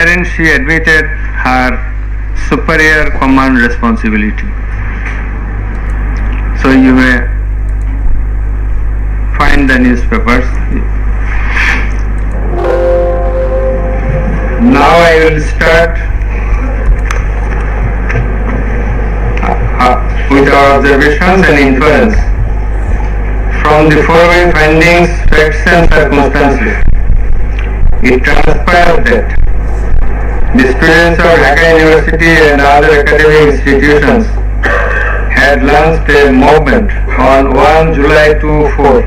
wherein she admitted her superior command responsibility. So you may find the newspapers. Now I will start with our observations and inference from the following findings, facts and circumstances. It transpired that the students of Dhaka University and other academic institutions had launched a movement on 1 July 2004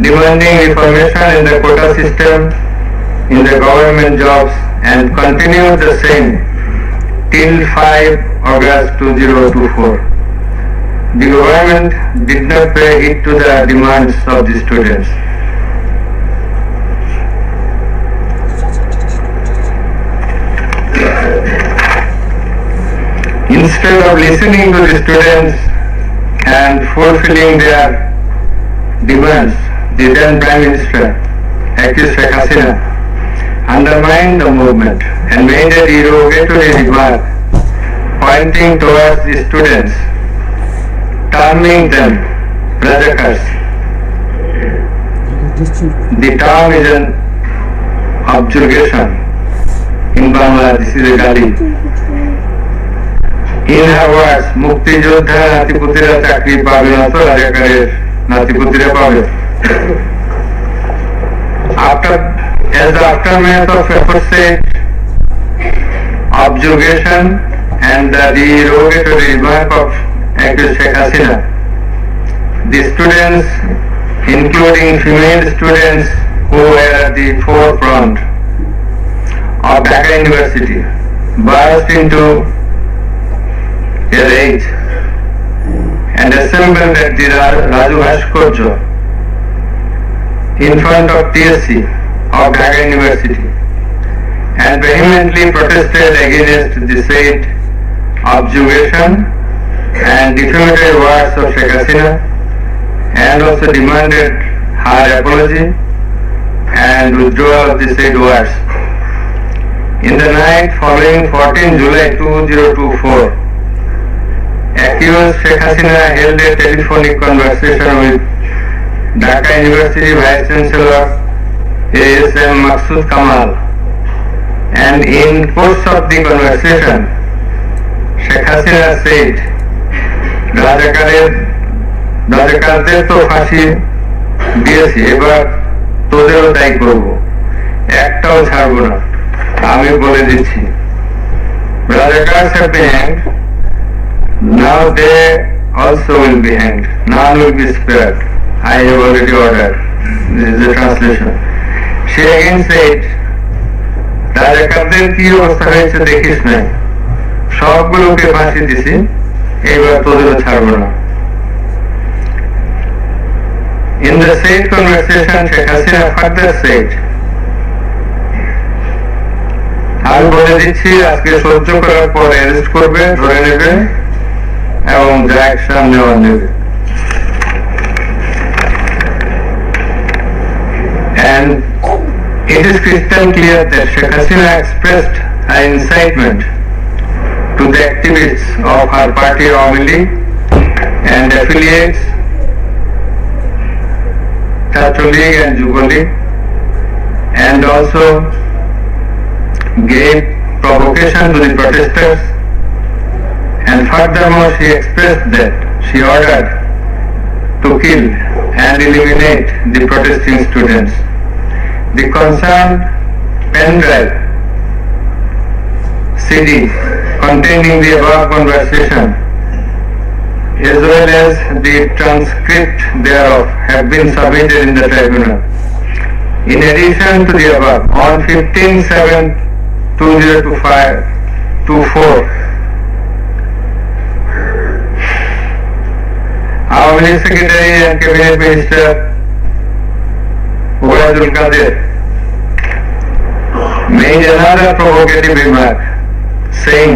demanding reformation in the quota system in the government jobs and continued the same till 5 August 2024. The government did not pay heed to the demands of the students. Instead of listening to the students and fulfilling their demands, the then Prime Minister, Sheikh Hasina, undermined the movement and made a derogatory remark pointing towards the students, terming them Rajakars. The term is an objurgation. In Bangla, this is a gali. In her words, Mukti Jodha Natiputira Chakri Pabe Nato Rajakarer Natiputira Pabe. As the aftermath of aforesaid objurgation and the derogatory remark of Sheikh Hasina, the students, including female students who were at the forefront of Dhaka University, burst into a rage and assembled at the Raju Bhaskarya in front of TSC of Dhaka University and vehemently protested against the said objurgation and defamatory words of Sheikh Hasina and also demanded her apology and withdrawal of the said words. In the night following 14 July 2024, accused Sheikh Hasina held a telephonic conversation with Dhaka University Vice Chancellor ASM Maksud Kamal, and in course of the conversation, Sheikh Hasina said, রাজাকারদের তো ফাঁসি দিয়েছি, এবার তোদেরও তাই করবো, একটাও ছাড়বো না, আমি বলে দিচ্ছি। Rajakars have been hanged, now they also will be hanged, none will be spared. I have already ordered. This is the translation. She again said, রাজাকারদের কি অবস্থা হয়েছে দেখিস নাই, সবগুলোকে ফাঁসি দিছি, এবার তোদেরও ছাড়বো না। In the said conversation, Sheikh Hasina further said, আমি বলে দিচ্ছি আজকে সহ্য করার পর অ্যারেস্ট করবে, ধরে নেবে এবং যা অ্যাকশন নেওয়া নেবে। And it is crystal clear that Sheikh Hasina expressed her incitement to the activists of her party Awami and affiliates Chhatro League and Jubo League, and also gave provocation to the protesters, and furthermore she expressed that she ordered to kill and eliminate the protesting students. The concerned pen drive CD containing the above conversation as well as the transcript thereof have been submitted in the tribunal. In addition to the above, on 15/7/2024, our Minister Secretary and Cabinet Minister Obaidul Qadir made another provocative remark, saying,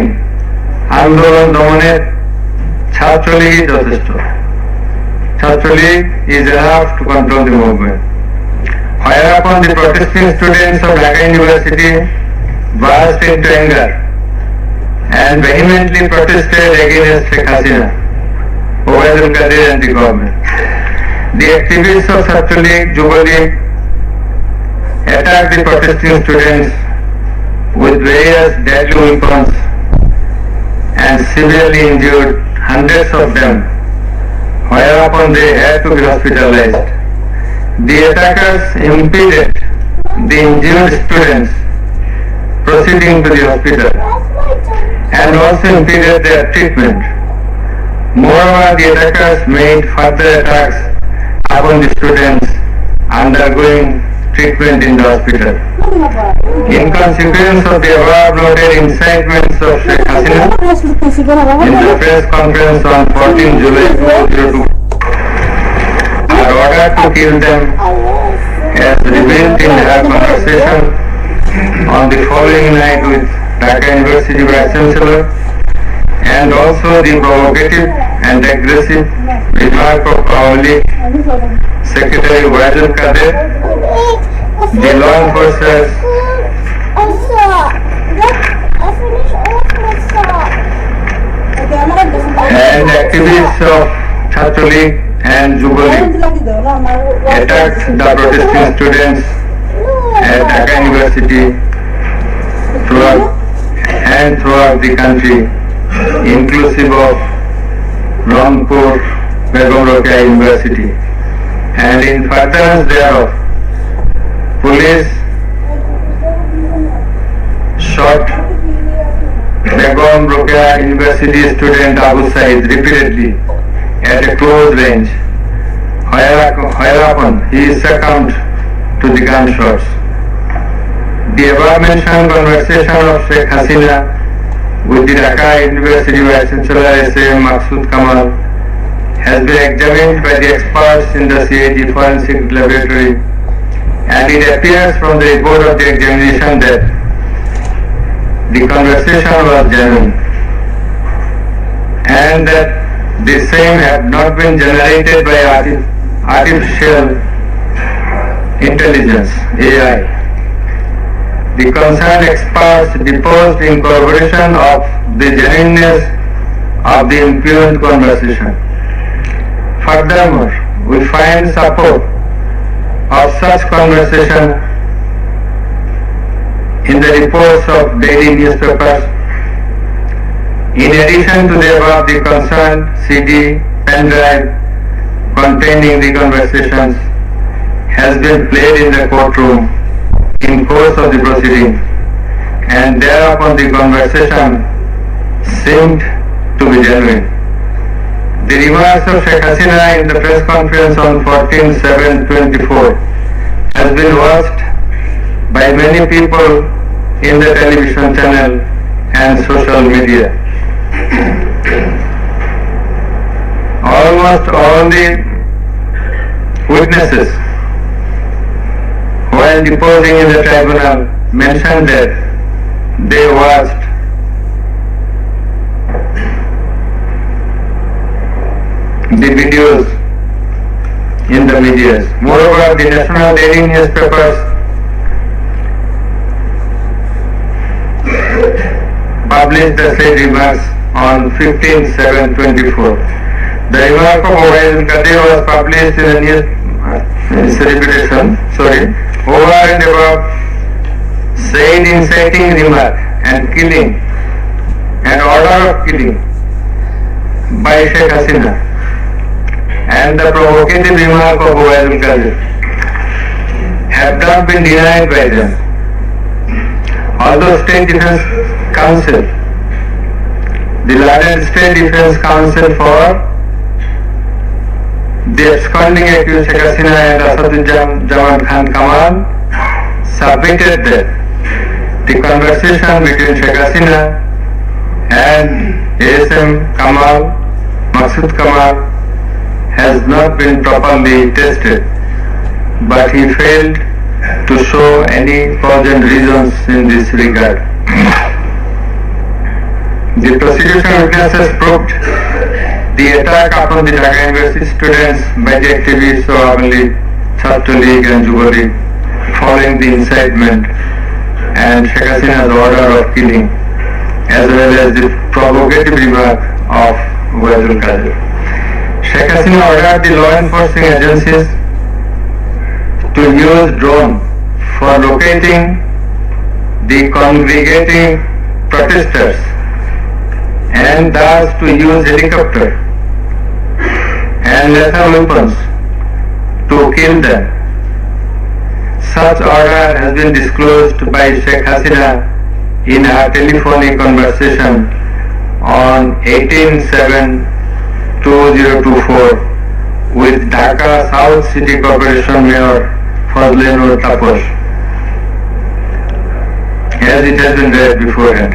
Andolon Domanet Chhatro League যথেষ্ট. Chhatro League is enough to control the movement. Whereupon the protesting students of Dhaka University burst into anger and vehemently protested against Sheikh Hasina, Obaidul Qadir and the government. The activists of Chhatra League, Yuva League attacked the protesting students with various deadly weapons and severely injured hundreds of them, whereupon they had to be hospitalized. The attackers impeded the injured students proceeding to the hospital and also impeded their treatment. Moreover, the attackers made further attacks upon the students undergoing treatment in the hospital. In consequence of the above noted incitements of Sheikh Hasina, in the press conference on 14 July 2002, are ordered to kill them as revealed in her conversation on the following night with Dhaka University Vice Chancellor, and also the provocative and aggressive remark of our League Secretary Obaidul Qadir, the law enforcers, and activists of Chhatra League and Yuva League attacked the protesting students at Dhaka University throughout the country, inclusive of Rangpur Begum Rokeya University. And in furtherance thereof, police shot Begum Rokeya University student Abu Said repeatedly at a close range, whereupon he succumbed to the gunshots. The above mentioned conversation of Sheikh Hasina with the Dhaka University Vice Chancellor S.A. Maqsood Kamal has been examined by the experts in the CIT Forensic Laboratory, and it appears from the report of the examination that the conversation was genuine and that the same had not been generated by artificial intelligence, AI. The concerned experts deposed in corroboration of the genuineness of the impugned conversation. Furthermore, we find support of such conversation in the reports of daily newspapers. In addition to the above, the concerned CD pen drive containing the conversations has been played in the courtroom in course of the proceeding, and thereupon the conversation seemed to be genuine. The remarks of Sheikh Hasina in the press conference on 14/7/24 has been watched by many people in the television channel and social media. Almost all the witnesses while deposing in the tribunal mentioned that they watched the videos in the media. Moreover, the national daily newspapers published the said remarks on 15/7/24. The remark of Obaidul Qadir was published in the news. It's a repetition. Over and above said inciting remark and killing, an order of killing by Sheikh Hasina, and the provocative remark of Obaidul Qadir have not been denied by them. Although State Defence Council, the largest State Defence Council for the absconding accused Sheikh Hasina and Asaduজ্জামান Khan Kamal submitted that the conversation between Sheikh Hasina and ASM Kamal, Maqsood Kamal, has not been properly tested, but he failed to show any cogent reasons in this regard. The prosecution witnesses proved the attack upon the Dhaka University students by the activists of Chhatra League and Yuva League following the incitement and Sheikh Hasina's order of killing, as well as the provocative remark of Ubaidul Qadir. Sheikh Hasina ordered the law enforcement agencies to use drone for locating the congregating protesters and thus to use helicopter and lethal weapons to kill them. Such order has been disclosed by Sheikh Hasina in her telephonic conversation on 18/7/2024 with Dhaka South City Corporation Mayor Fazlenur Taposh, as it has been read beforehand,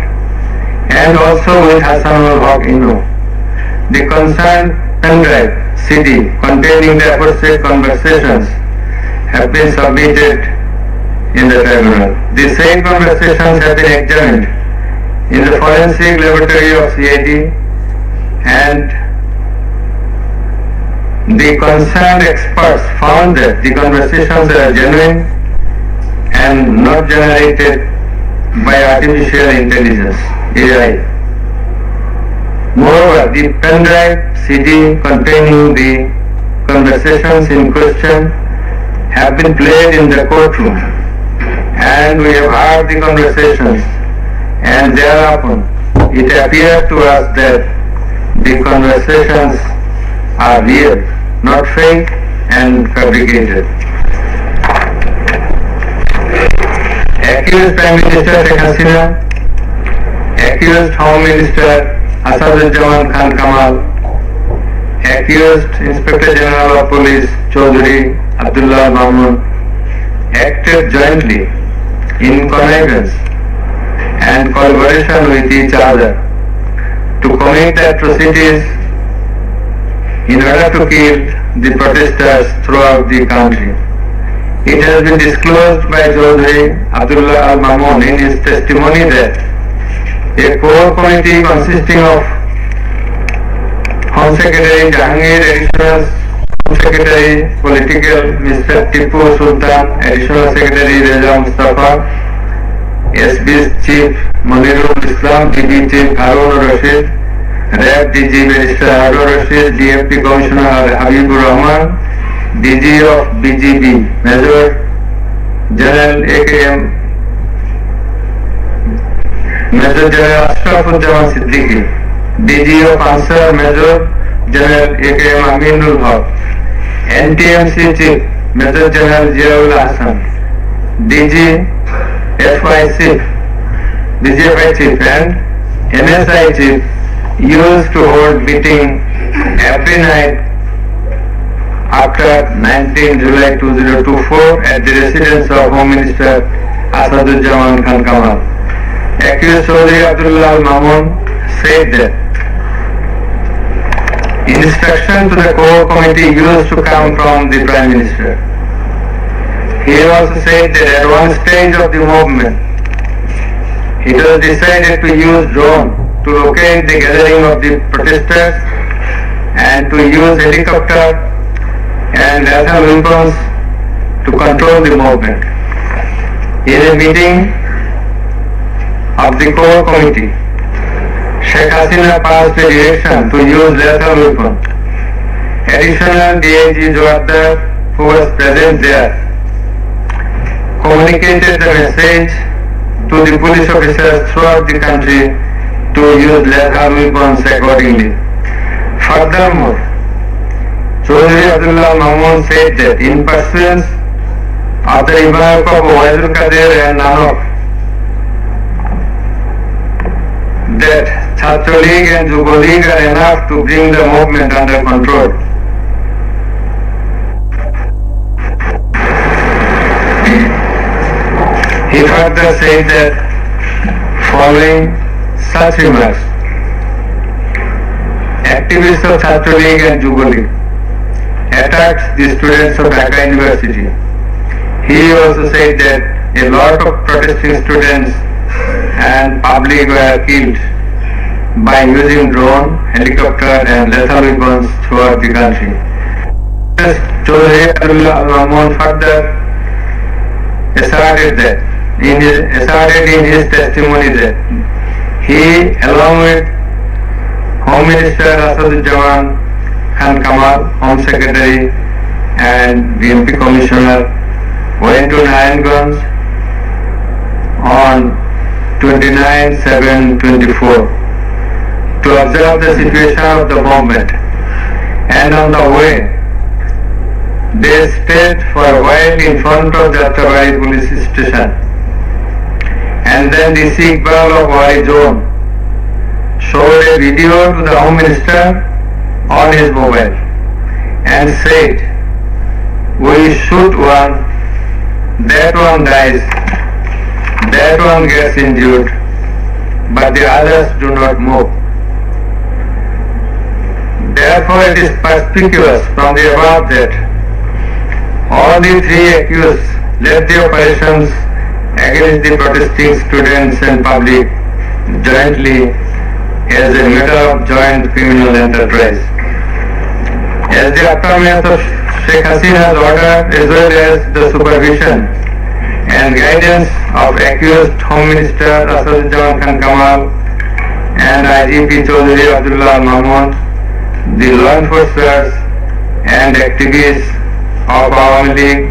and also with Hassanul Haq Inno. The concerned pendrive CD containing the aforesaid conversations have been submitted in the tribunal. The same conversations have been examined in the forensic laboratory of CID, and the concerned experts found that the conversations are genuine and not generated by artificial intelligence, AI. Moreover, the pendrive CD containing the conversations in question have been played in the courtroom, and we have heard the conversations, and thereupon it appeared to us that the conversations are real, not fake and fabricated. Accused Prime Minister Sheikh Hasina, accused Home Minister Asaduজ্জামান Khan Kamal, accused Inspector General of Police Chaudhry Abdullah Mamun acted jointly in connivance and collaboration with each other to commit atrocities in order to kill the protesters throughout the country. It has been disclosed by Chaudhry Abdullah Mamun in his testimony that a core committee consisting of Home Secretary Jahangir, Additional Home Secretary Political Mr. Tipu Sultan, Additional Secretary Reza Mustafa, SB's Chief Monirul Islam, DB Chief Harun Rashid, RAB DG Minister Harun Rashid, DFP Commissioner Habibur Rahman, DG of BGB Major General AKM Major General Ashrafuজ্জামান Siddiqui, DG of Ansar Major General AKM Aminul Haq, NTMC Chief Major General Ziaul Hasan, DG FI Chief, DGFI Chief and NSI Chief used to hold meeting every night after 19 July 2024 at the residence of Home Minister Asaduজ্জামান Khan Kamal. Accused Chaudhry Abdullah Mamun said that instruction to the core committee used to come from the Prime Minister. He also said that at one stage of the movement, it was decided to use drone to locate the gathering of the protesters and to use helicopter and lethal weapons to control the movement. In a meeting of the core committee, Sheikh Hasina passed a direction to use lethal weapon. Additional DIG Joardar, who was present there, communicated the message to the police officers throughout the country to use lethal weapons accordingly. Furthermore, Chaudhry Abdullah Mamun said that in pursuance of the remark of Ubaidul Qadir and Nanok that Chhatra League and Yuva League are enough to bring the movement under control. He further said that following such remarks, activists of Chhatra League and Yuva League attacked the students of Dhaka University. He also said that a lot of protesting students and public were killed by using drone, helicopter and lethal weapons throughout the country. Chaudhry Abdullah Mamun further asserted that asserted in his testimony that he, along with Home Minister Asaduজ্জামান Khan Kamal, Home Secretary and BMP Commissioner, went to Nayanganj on 29/7/24 to observe the situation of the movement, and on the way they stayed for a while in front of Jatrabari police station, and then the Iqbal of Wari zone showed a video to the Home Minister on his mobile and said, "We shoot one, that one dies, that one gets injured, but the others do not move." Therefore, it is perspicuous from the above that all the three accused led the operations against the protesting students and public jointly as a matter of joint criminal enterprise. As the aftermath of Sheikh Hasina's order, as well as the supervision and guidance of accused Home Minister Asaduজ্জামান Khan Kamal and IGP Chaudhry Abdullah Mahmood, the law enforcers and activists of Awami League,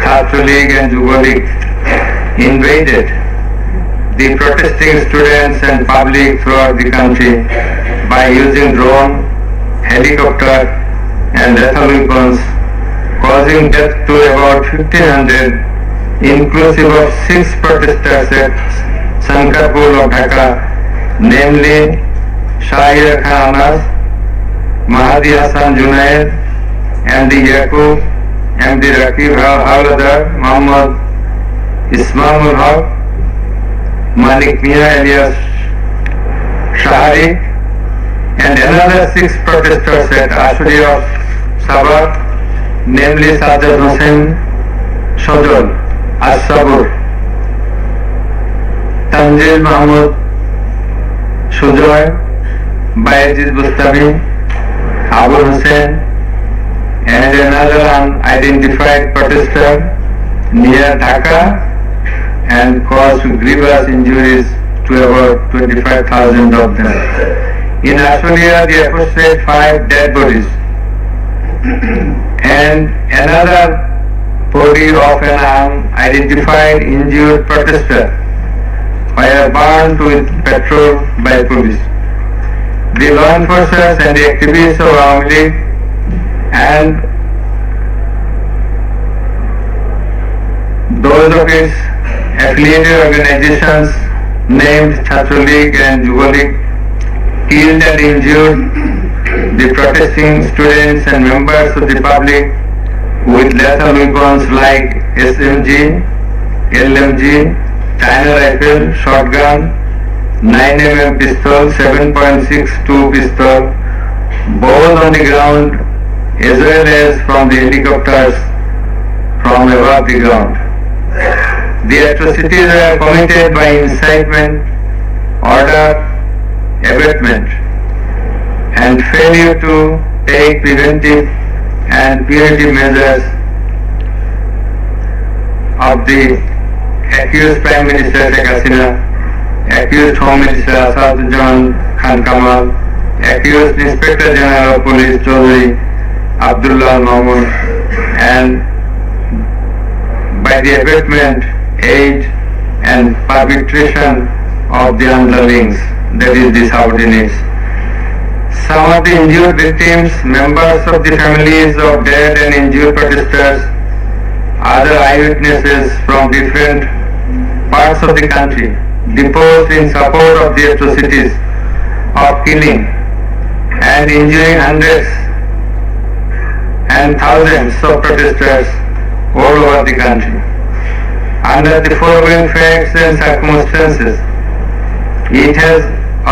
Chhatra League and Yuva League invaded the protesting students and public throughout the country by using drone, helicopter and lethal weapons, causing death to about 1,500, inclusive of 6 protesters at Sankarpur of Dhaka, namely Shahir Khan Anas, Mahdi Hassan Junaid, MD Yaqub, MD Rakib Hawladar, Muhammad Ismail Haq, Malik Mia alias Shahari, and another 6 protesters at Ashuri of Sabah, namely Sajjad Hussain Shajol, As-Sabur, Tanzil Mahmud Sujoy, Bayezid Bustami, Abu Hussain, and another unidentified protester near Dhaka, and caused grievous injuries to about 25,000 of them. In Australia, the aforesaid 5 dead bodies and another body of an unidentified injured protester were burned with petrol by police. The law enforcers and the activists of Awami League and those of its affiliated organizations named Chhatra League and Yuva League killed and injured the protesting students and members of the public with lethal weapons like SMG, LMG, China rifle, shotgun, 9mm pistol, 7.62 pistol, both on the ground as well as from the helicopters from above the ground. The atrocities were committed by incitement, order, abatement, and failure to take preventive and punitive measures of the accused Prime Minister Sheikh Hasina, accused Home Minister Asaduজ্জামান Khan Kamal, accused Inspector General of Police Chaudhry Abdullah Mahmood, and by the abatement, aid and perpetration of the underlings, that is the subordinates. Some of the injured victims, members of the families of dead and injured protesters, other eyewitnesses from different parts of the country, deposed in support of the atrocities of killing and injuring hundreds and thousands of protesters all over the country. Under the foregoing facts and circumstances, it has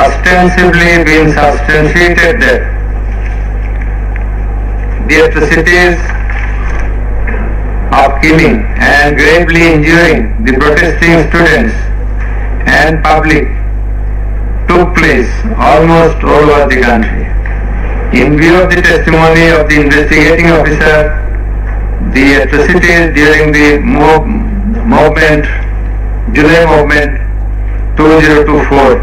ostensibly been substantiated that the atrocities of killing and gravely injuring the protesting students and public took place almost all over the country. In view of the testimony of the investigating officer, the atrocities during the movement July Movement 2024.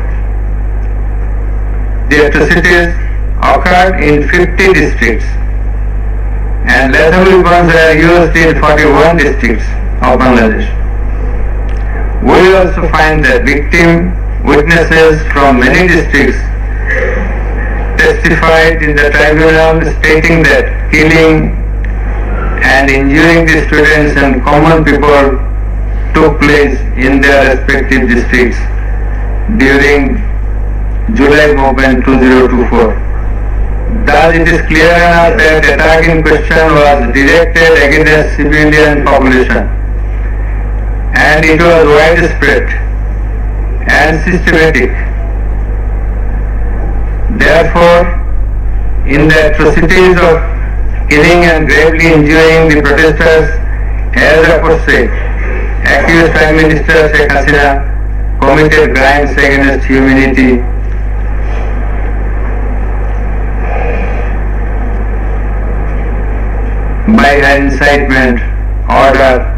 The atrocities occurred in 50 districts and lethal weapons are used in 41 districts of Bangladesh. We also find that victim witnesses from many districts testified in the tribunal stating that killing and injuring the students and common people took place in their respective districts during July Movement 2024. Thus it is clear enough that the attack in question was directed against civilian population and it was widespread and systematic. Therefore, in the atrocities of killing and gravely injuring the protesters, as aforesaid, accused Prime Minister Sheikh Hasina committed crimes against humanity by her incitement, order,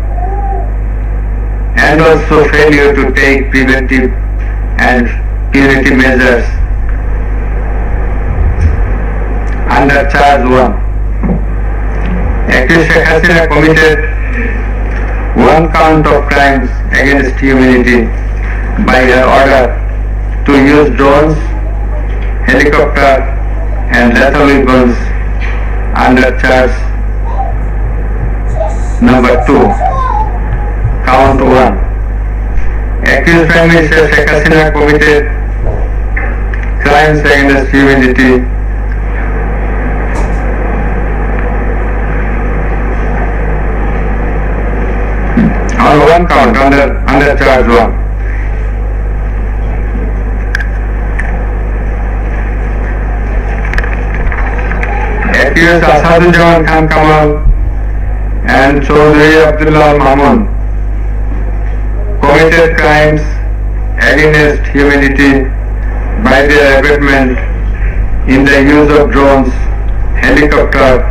and also failure to take preventive and punitive measures under Charge 1. Accused Sheikh Hasina committed one count of crimes against humanity by her order to use drones, helicopter and lethal weapons under Charge number 2, count 1. Accused Prime Minister Sheikh Hasina committed crimes against humanity on one count under Charge 1. Accused Asadujaman Khan Kamal and Chaudhry Abdullah Mamun committed crimes against humanity by their abatement in the use of drones, helicopter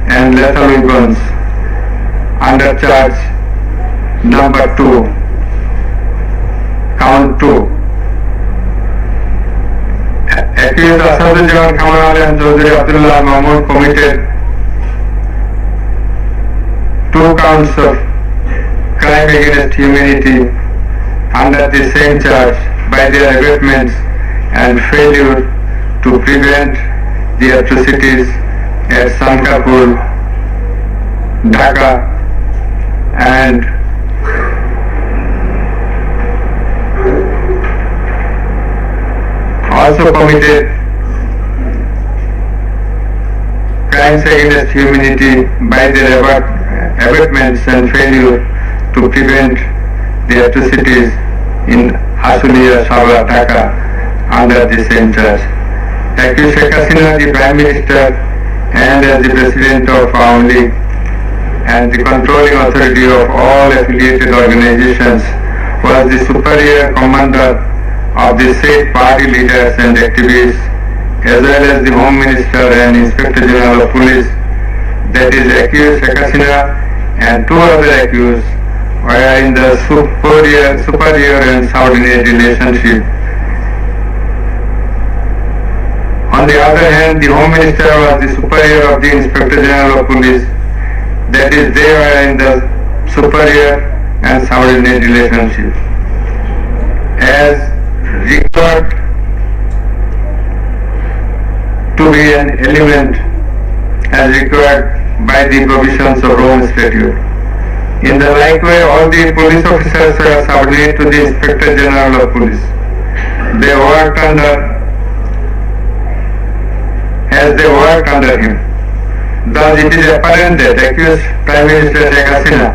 and lethal weapons under Charge number 2, count 2. Accused Asadujaman Kamal and Chaudhry Abdullah Mamun committed 2 counts of crime against humanity under the same charge by their abatements and failure to prevent the atrocities at Sankapur, Dhaka and also committed crimes against humanity by their abatements and failure to prevent the atrocities in Hasulia, Sabla, Dhaka under the same charge. Accused Sheikh Hasina, the Prime Minister and as the President of Awami League and the controlling authority of all affiliated organizations, was the superior commander of the said party leaders and activists as well as the Home Minister and Inspector General of Police, that is accused Sheikh Hasina and 2 other accused were in the superior and subordinate relationship. On the other hand, the Home Minister was the superior of the Inspector General of Police, that is they were in the superior and subordinate relationship. As required to be an element as required by the provisions of Rome Statute. In the like way, all the police officers were subordinate to the Inspector General of Police. They worked under him. Thus it is apparent that accused Prime Minister Sheikh Hasina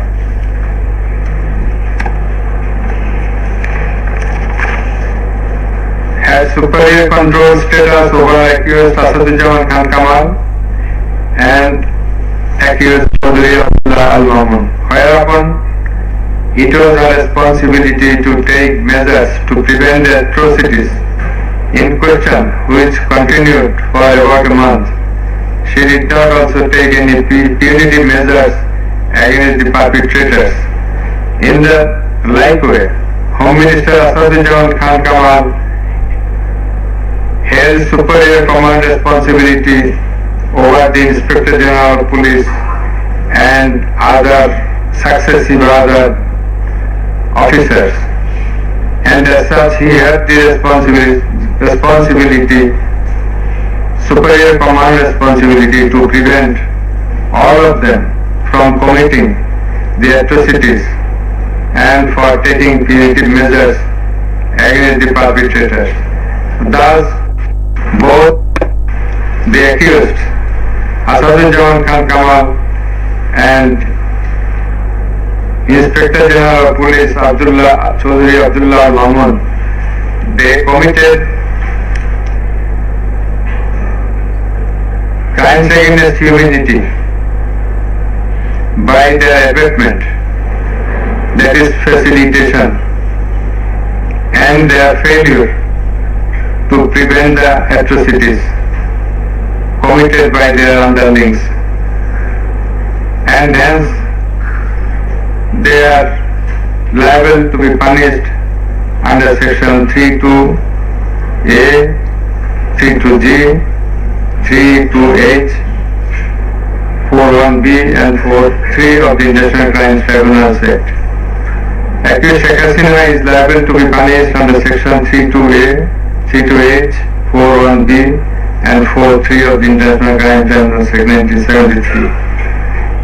has superior control status over accused Asadujaman Khan Kamal and accused Chaudhry Abdullah Mamun, whereupon it was her responsibility to take measures to prevent the atrocities in question, which continued for about a month. She did not also take any punitive measures against the perpetrators. In the like way, Home Minister Asaduজ্জামান Khan Kamal held superior command responsibility over the Inspector General of Police and other successive other officers, and as such he had the responsibility, superior command responsibility to prevent all of them from committing the atrocities and for taking punitive measures against the perpetrators. Thus, both the accused, Asaduজ্জামান Khan Kamal and Inspector General of Police Chaudhary Abdullah Mahmood, they committed crimes against humanity by their abatement, that is facilitation, and their failure to prevent the atrocities committed by their underlings, and hence they are liable to be punished under section 32A, 32G, 32H, 41B and 43 of the International Crimes Tribunals Act. Accused Sheikh Hasina is liable to be punished under section 32A, 32H, 41B and 43 of the International Crimes Tribunals Act 1973.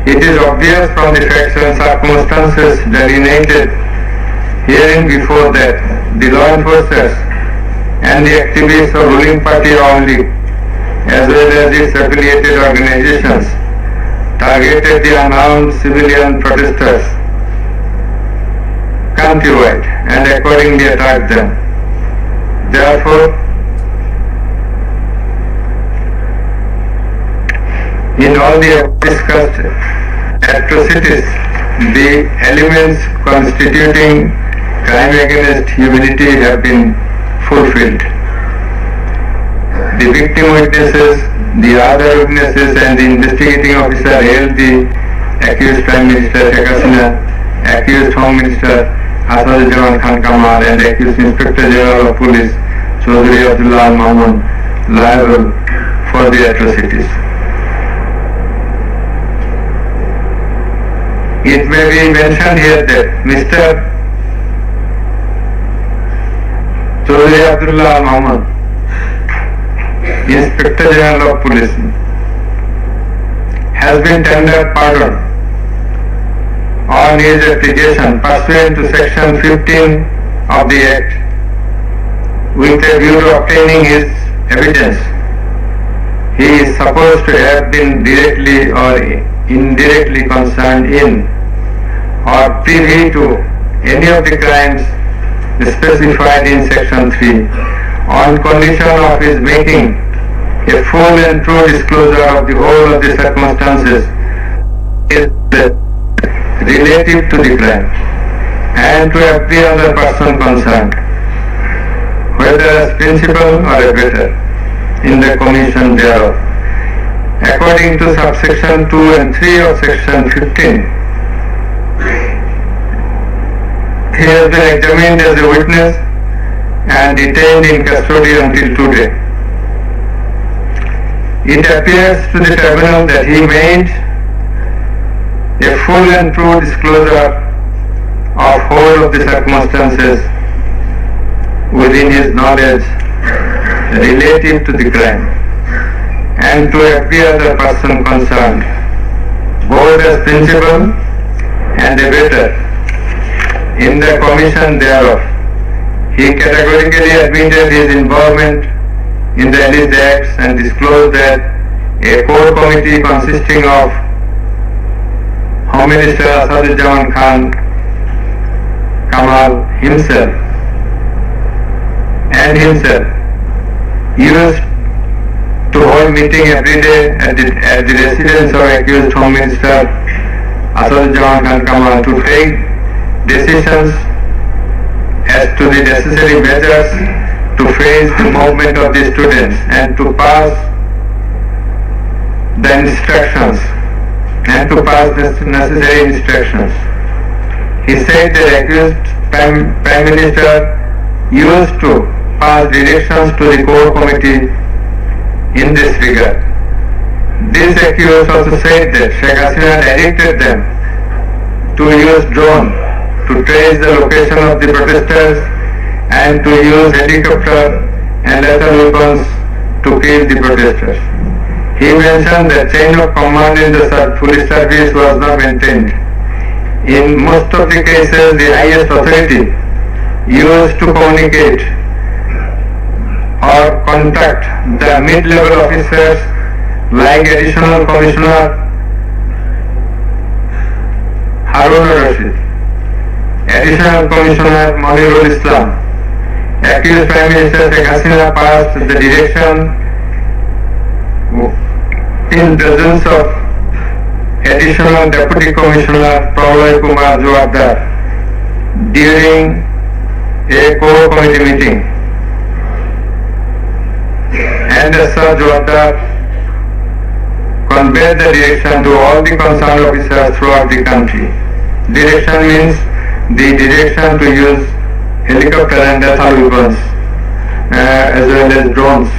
It is obvious from the facts and circumstances delineated herein before that the law enforcers and the activists of ruling party only, as well as its affiliated organizations, targeted the unarmed civilian protesters countrywide and accordingly attacked them. Therefore, in all the discussed atrocities, the elements constituting crime against humanity have been fulfilled. The victim witnesses, the other witnesses and the investigating officer held the accused Prime Minister Sheikh Hasina, accused Home Minister Asaduজ্জামান Khan Kamal and accused Inspector General of Police Chaudhary Abdullah Mahmood liable for the atrocities. It may be mentioned here that Mr. Chaudhary Abdullah Mahmood, Inspector General of Police, has been tendered pardon on his application pursuant to section 15 of the Act with a view to obtaining his evidence. He is supposed to have been directly or indirectly concerned in or privy to any of the crimes specified in section 3 on condition of his making a full and true disclosure of the whole of the circumstances relative to the crime and to every other person concerned, whether as principal or abettor in the commission thereof. According to subsection 2 and 3 of section 15, he has been examined as a witness and detained in custody until today. It appears to the tribunal that he made a full and true disclosure of whole of the circumstances within his knowledge relative to the crime and to every other person concerned, both as principal and abettor in the commission thereof. He categorically admitted his involvement in the alleged acts and disclosed that a core committee consisting of Home Minister Asaduজ্জামান Khan Kamal himself used to hold meeting every day at the residence of accused Home Minister Asaduজ্জামান Khan Kamal to take decisions as to the necessary measures to face the movement of the students and to pass the instructions and to pass the necessary instructions. He said that accused Prime Minister used to pass directions to the core committee in this regard. These accused also said that Sheikh Hasina directed them to use drone to trace the location of the protesters and to use helicopter and lethal weapons to kill the protesters. He mentioned that chain of command in the police service was not maintained. In most of the cases, the highest authority used to communicate or contact the mid-level officers like Additional Commissioner Harun Rashid, Additional Commissioner Monirul Islam. Accused Prime Minister Sheikh Hasina passed the direction in dozens of Additional Deputy Commissioner Pralay Kumar Joardar during a core committee meeting. And as such, Joardar conveyed the direction to all the concerned officers throughout the country. Direction means the direction to use helicopter and lethal weapons as well as drones.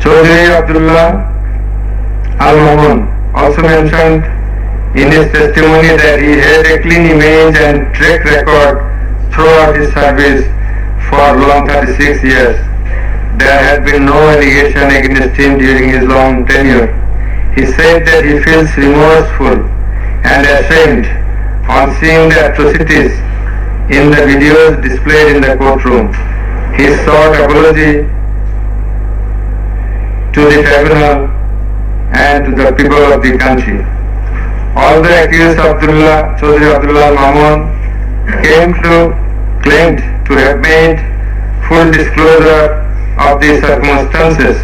Chaudhry Abdullah Al-Mamun also mentioned in his testimony that he had a clean image and track record throughout his service for long 36 years. There had been no allegation against him during his long tenure. He said that he feels remorseful and ashamed on seeing the atrocities in the videos displayed in the courtroom. He sought apology to the tribunal and to the people of the country. All the accused Chaudhry Abdullah Mamun claimed to have made full disclosure of the circumstances.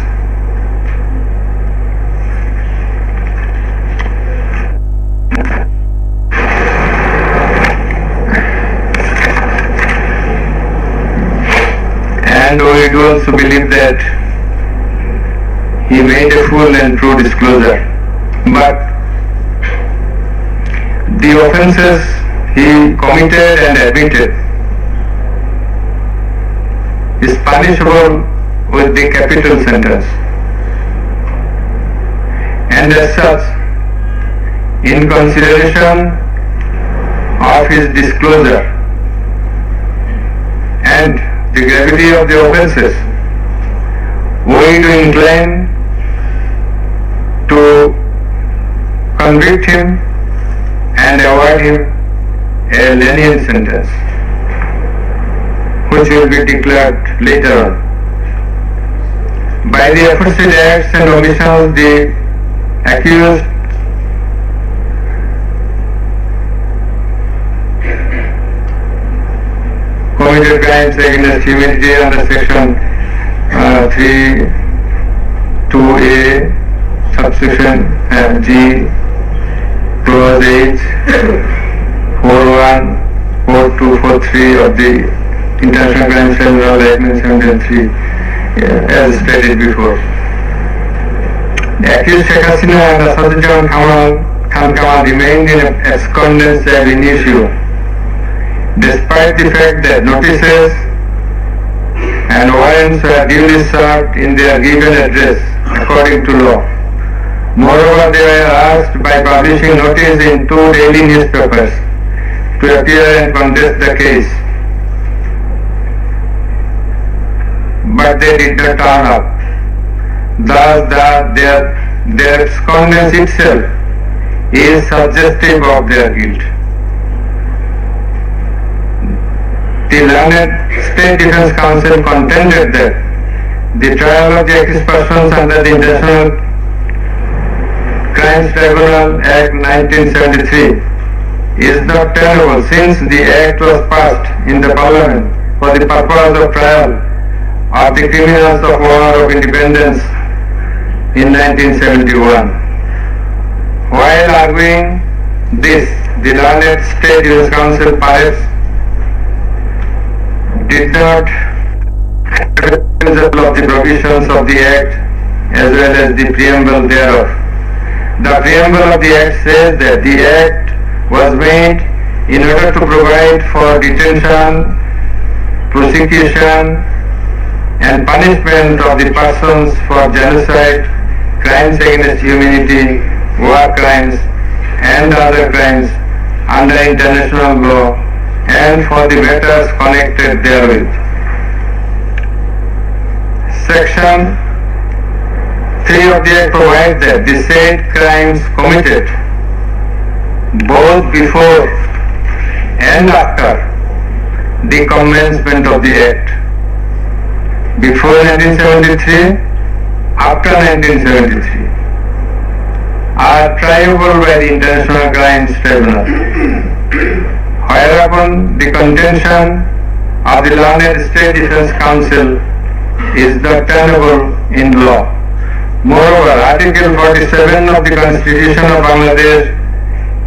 And we do also believe that he made a full and true disclosure. But the offences he committed and admitted is punishable with the capital sentence. And as such, in consideration of his disclosure and the gravity of the offences, we do incline to convict him and award him a lenient sentence, which will be declared later on. By the aforesaid acts and omissions, the accused committed crimes against humanity under section 3(2)(a), subsection G, clause H, 4(1), 4(2), 4(3) of the International Crime Tribunal Act 1973, as stated before. The accused Sheikh Hasina and Asaduddin Khan Kamal remained in abscondence ab initio, despite the fact that notices and warrants were duly served in their given address according to law. Moreover, they were asked by publishing notice in 2 daily newspapers to appear and contest the case, but they did not turn up. Thus, their abscondence itself is suggestive of their guilt. The learned State Defence Council contended that the trial of the accused persons under the International Crimes Tribunal Act 1973 is not tenable, since the Act was passed in the Parliament for the purpose of trial of the criminals of War of Independence in 1971. While arguing this, the learned State Defence Council perhaps did not of the provisions of the Act as well as the preamble thereof. The preamble of the Act says that the Act was made in order to provide for detention, prosecution and punishment of the persons for genocide, crimes against humanity, war crimes and other crimes under international law and for the matters connected therewith. Section 3 of the Act provides that the said crimes committed both before and after the commencement of the Act, before 1973, after 1973, are triable by the International Crimes Tribunal, whereupon the contention of the learned State Defence Council is not tenable in law. Moreover, Article 47 of the Constitution of Bangladesh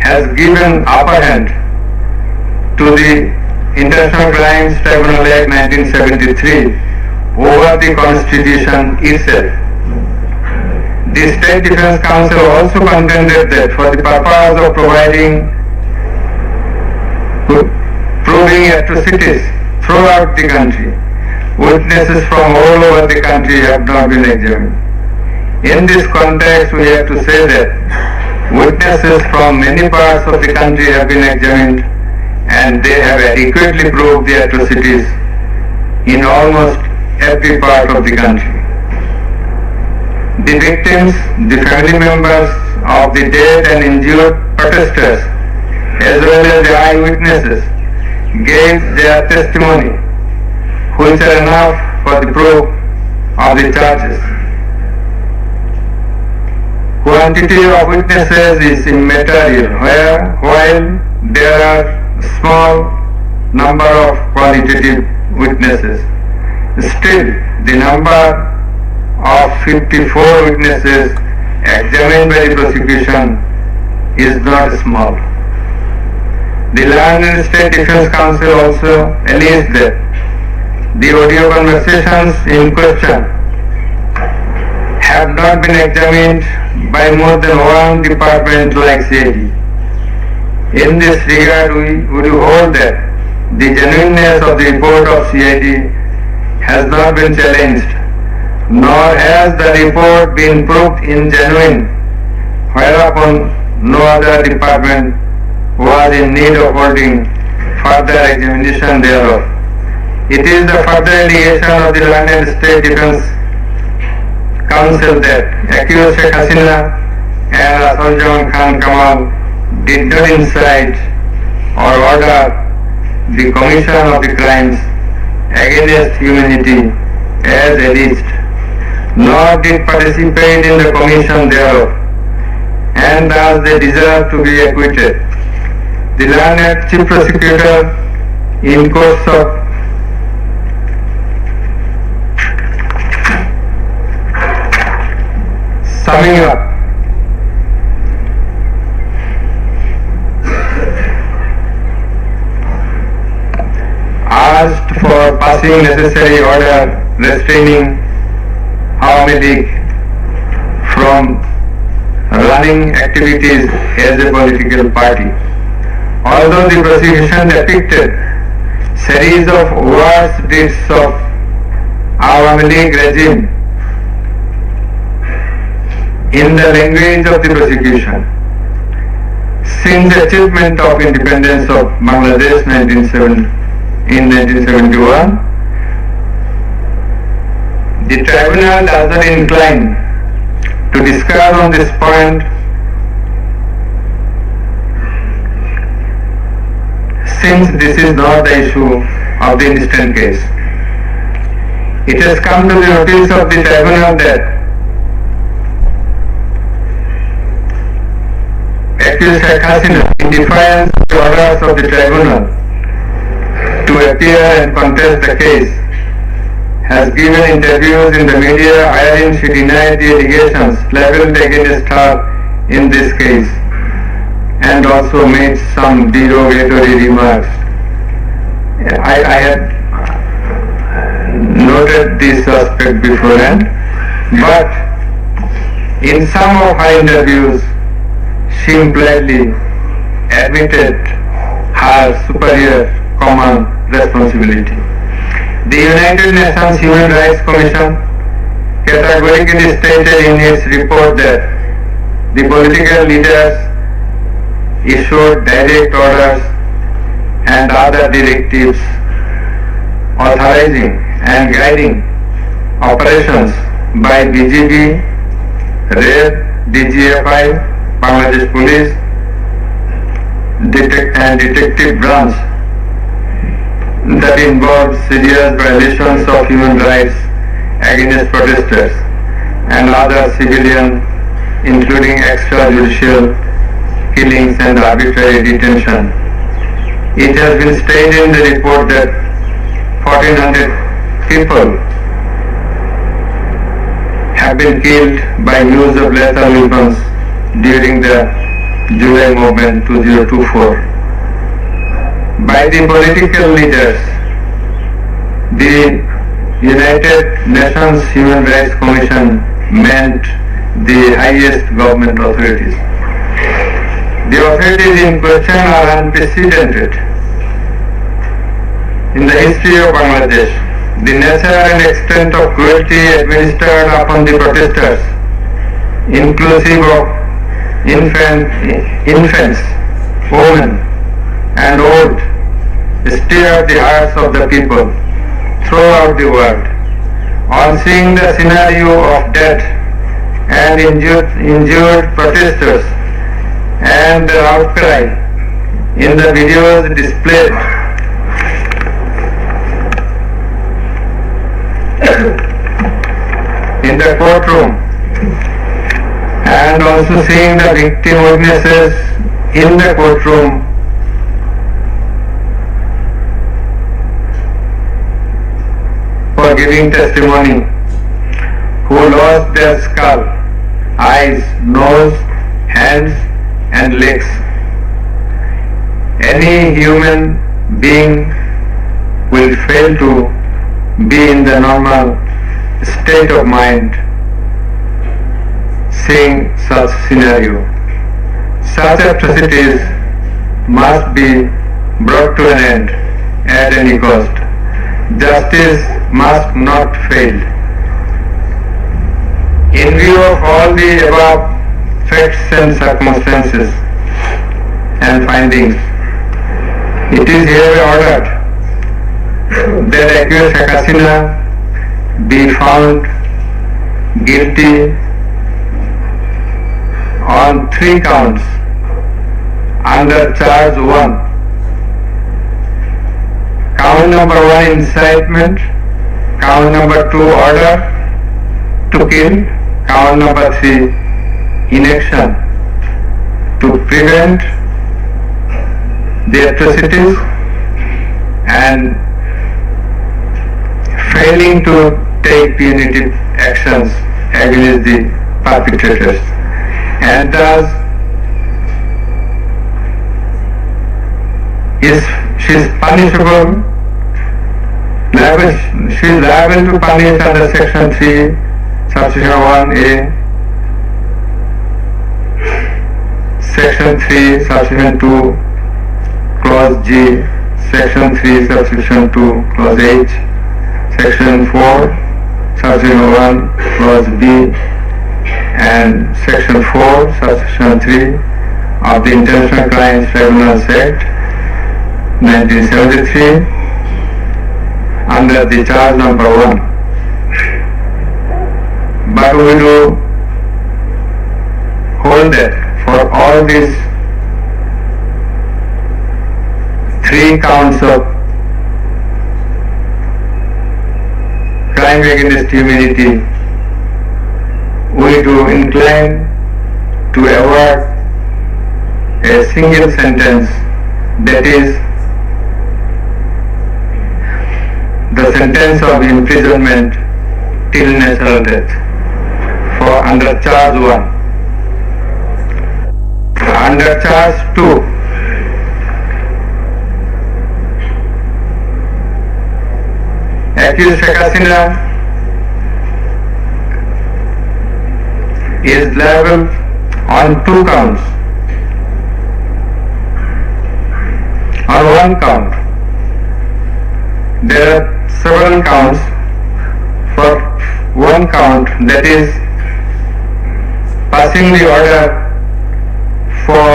has given upper hand to the International Crimes Tribunal Act 1973 over the Constitution itself. The State Defence Council also contended that for the purpose of proving atrocities throughout the country, witnesses from all over the country have not been examined. In this context, we have to say that witnesses from many parts of the country have been examined and they have adequately proved the atrocities in almost every part of the country. The victims, the family members of the dead and injured protesters, as well as the eyewitnesses, gave their testimony, which are enough for the proof of the charges. Quantity of witnesses is immaterial, while there are small number of qualitative witnesses. Still, the number of 54 witnesses examined by the prosecution is not small. The learned State Defence Council also alleged that the audio conversations in question have not been examined by more than one department like CID. In this regard, we would hold that the genuineness of the report of CID has not been challenged, nor has the report been proved ingenuine, whereupon no other department was in need of holding further examination thereof. It is the further allegation of the learned State Defence Council that accused Sheikh Hasina and Rasuljaman Khan Kamal did not incite or order the commission of the crimes against humanity as alleged, nor did participate in the commission thereof, and as they deserve to be acquitted. The learned Chief Prosecutor, in course of summing up, asked for passing necessary order restraining Awami League from running activities as a political party. Although the prosecution depicted series of worse deeds of Awami League regime in the language of the prosecution, since the achievement of independence of Bangladesh in 1971, the tribunal does not incline to discuss on this point, since this is not the issue of the instant case. It has come to the notice of the tribunal that accused Sheikh Hasina, in defiance of the orders of the tribunal to appear and contest the case, has given interviews in the media wherein she denied the allegations leveled against her in this case and also made some derogatory remarks. I had noted this aspect beforehand, but in some of her interviews she impliedly admitted her superior common responsibility. The United Nations Human Rights Commission categorically stated in its report that the political leaders issued direct orders and other directives authorizing and guiding operations by BGB, RAID, DGFI, Bangladesh Police, and Detective Branch that involved serious violations of human rights against protesters and other civilians, including extrajudicial killings and arbitrary detention. It has been stated in the report that 1,400 people have been killed by use of lethal weapons during the July movement 2024. By the political leaders, the United Nations Human Rights Commission meant the highest government authorities. The authorities in question are unprecedented in the history of Bangladesh. The nature and extent of cruelty administered upon the protesters, inclusive of infants, women, and old, stirred the hearts of the people throughout the world. On seeing the scenario of death and injured protesters and the outcry in the videos displayed in the courtroom, and also seeing the victim witnesses in the courtroom, for giving testimony, who lost their skull, eyes, nose, hands, and legs. Any human being will fail to be in the normal state of mind seeing such scenario. Such atrocities must be brought to an end at any cost. Justice must not fail. In view of all the above facts and circumstances and findings, it is hereby ordered that accused Sheikh Hasina be found guilty on 3 counts under charge 1. Count number 1, incitement. Count number 2, order to kill. Count number 3, inaction to prevent the atrocities and failing to take punitive actions against the perpetrators, and thus she is punishable. She is liable to punish under section 3, subsection 1A, section 3, subsection 2, clause G, section 3, subsection 2, clause H, section 4, subsection 1, clause B, and section 4, subsection 3 of the International Crimes Tribunals Act 1973 under the charge number 1. But we do hold that for all these 3 counts of crime against humanity, we do incline to award a single sentence, that is the sentence of imprisonment till natural death for under charge 1. Under charge 2, accused Sheikh Hasina is liable on 2 counts on one count. There are several counts. For one count, that is passing the order for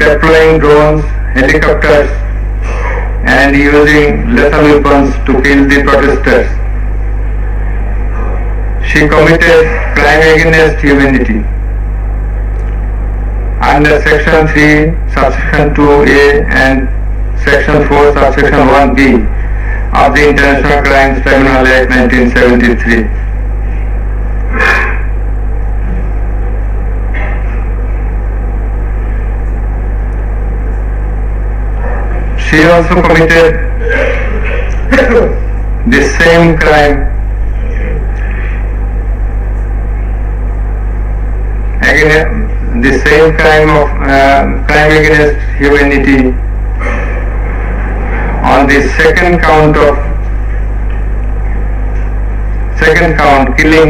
deploying drones, helicopters and using lethal weapons to kill the protesters. She committed crime against humanity under Section 3, Subsection 2A and Section 4, Subsection 1B of the International Crimes Tribunal Act 1973. She also committed the same crime crime against humanity on the second count, killing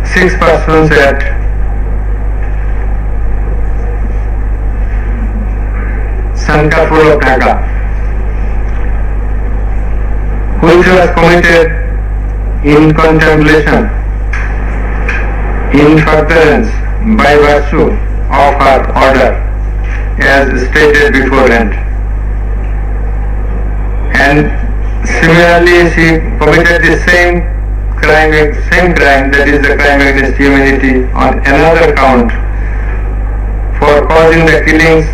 6 persons at Sankarpur of Dhaka, which was committed in contemplation, in furtherance by virtue of her order, as stated beforehand. And similarly, she committed the same crime, that is the crime against humanity, on another count for causing the killings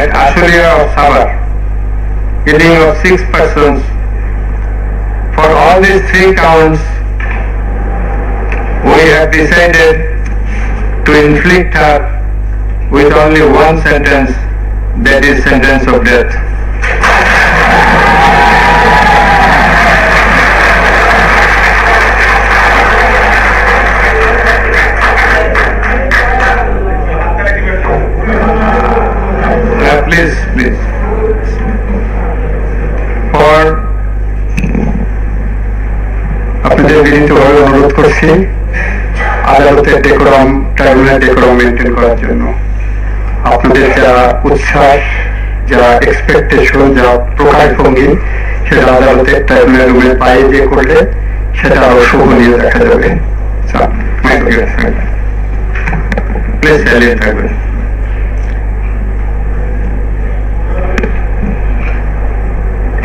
at Ashulia of Sabar, killing of 6 persons. For all these 3 counts, we have decided to inflict her with only one sentence, that is sentence of death. Please. For আপনাদের বিনীতভাবে অনুরোধ করছি আদালতের decorum, tribunal decorum maintain করার জন্য। আপনাদের যা উচ্ছ্বাস, যা এক্সপেকটেশন, যা প্রকাশভঙ্গি, সেটা আদালতের ট্রাইব্যুনাল রুমের বাইরে যে করলে সেটা আরো শোভনীয় দেখা যাবে। প্লিজ চালিয়ে থাকবেন।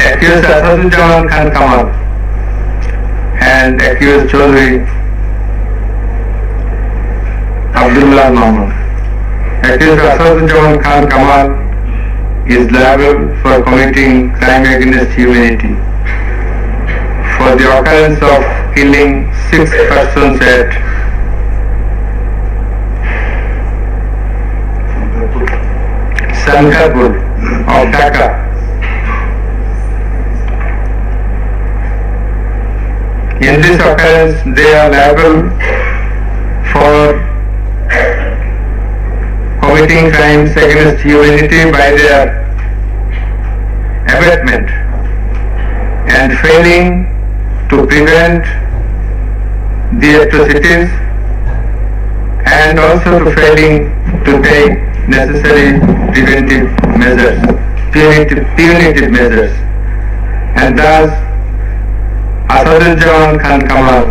Accused Asaduজ্জামান Khan Kamal and accused Chaudhry Abdullah Mahmood. Accused Asaduজ্জামান Khan Kamal is liable for committing crime against humanity for the occurrence of killing 6 persons at Sankarpur of Dhaka. In this occurrence, they are liable for committing crimes against humanity by their abatement and failing to prevent the atrocities, and also to failing to take necessary preventive measures, punitive measures, and thus Asaduজ্জামান Khan Kamal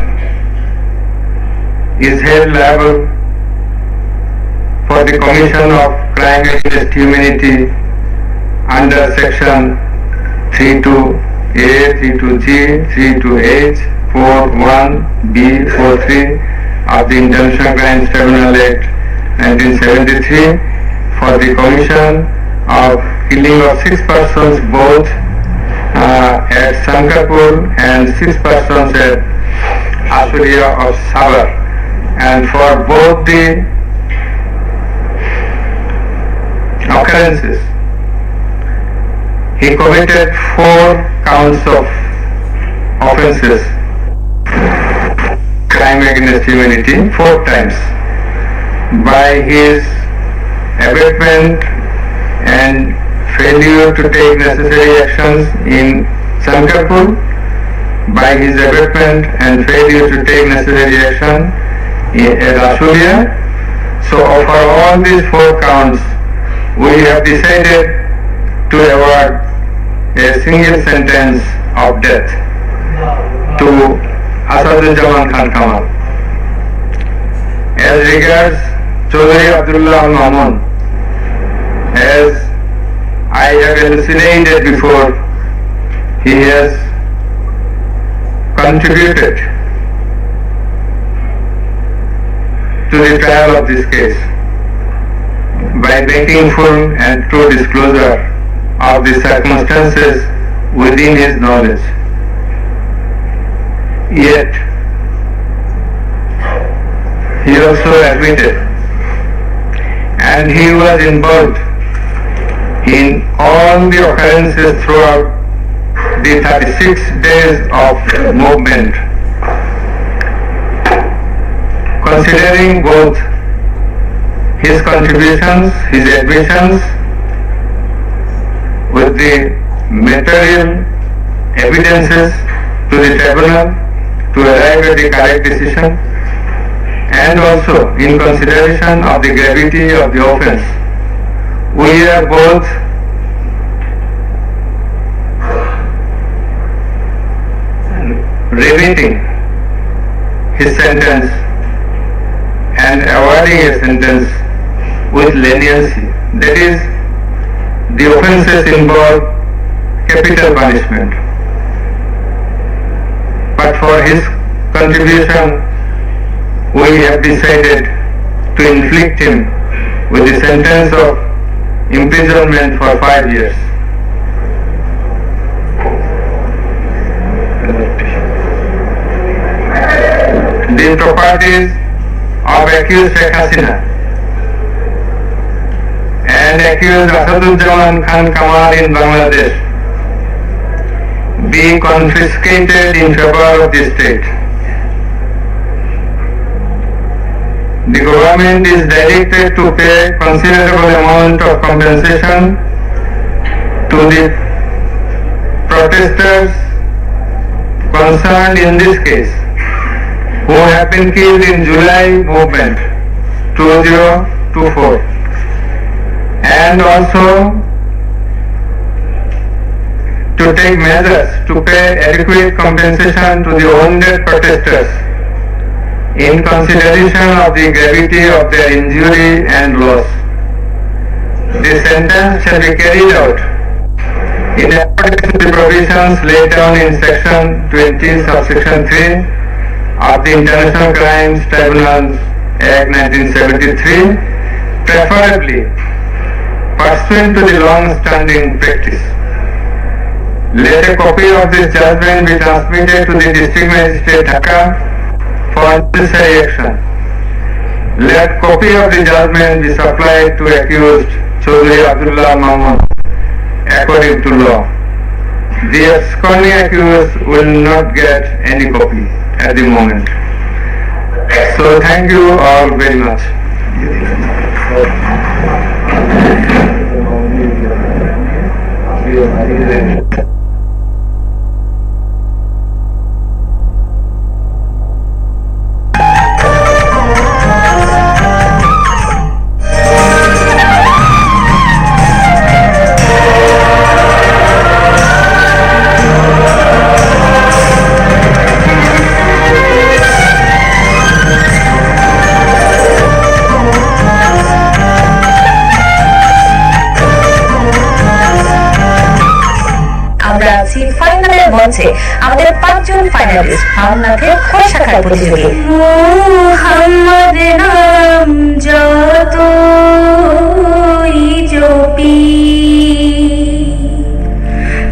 is held liable for the commission of crime against humanity under Section 32A, 32G, 32H, 41B, 43 of the International Crimes Tribunal Act 1973 for the commission of killing of 6 persons both at Sankarpur and 6 persons at Ashulia of Sabar, and for both the occurrences he committed 4 counts of offences, crime against humanity, 4 times, by his abatement and failure to take necessary actions in Sankarpur, by his abatement and failure to take necessary action at Ashulia, So for all these 4 counts, we have decided to award a single sentence of death to Asaduzzaman Khan Kamal. As regards Chaudhry Abdullah Mamun, as I have elucidated before, he has contributed to the trial of this case by making full and true disclosure of the circumstances within his knowledge. Yet, he also admitted, and he was involved in all the occurrences throughout the 36 days of movement. Considering both his contributions, his admissions, with the material evidences to the tribunal to arrive at the correct decision, and also in consideration of the gravity of the offence, we are both remitting his sentence and awarding a sentence with leniency. That is, the offences involve capital punishment. But for his contribution, we have decided to inflict him with the sentence of imprisonment for 5 years. The properties of accused Sheikh Hasina and accused Asaduzzaman Khan Kamal in Bangladesh be confiscated in favor of the state. The government is directed to pay considerable amount of compensation to the protesters concerned in this case, who have been killed in July movement 2024, and also to take measures to pay adequate compensation to the wounded protesters in consideration of the gravity of their injury and loss. The sentence shall be carried out in accordance with the provisions laid down in section 20 subsection 3 of the International Crimes Tribunals Act 1973, preferably pursuant to the long-standing practice. Let a copy of this judgment be transmitted to the District Magistrate Dhaka for necessary action. Let copy of the judgment be supplied to accused Chaudhry Abdullah Mamun according to law. The absconding accused will not get any copy at the moment. So thank you all very much. ফাইনালের মঞ্চে আমাদের 5 জন finalist হামনাথের খ শাখার প্রতিযোগী। মুহাম্মদ নাম যতই জপি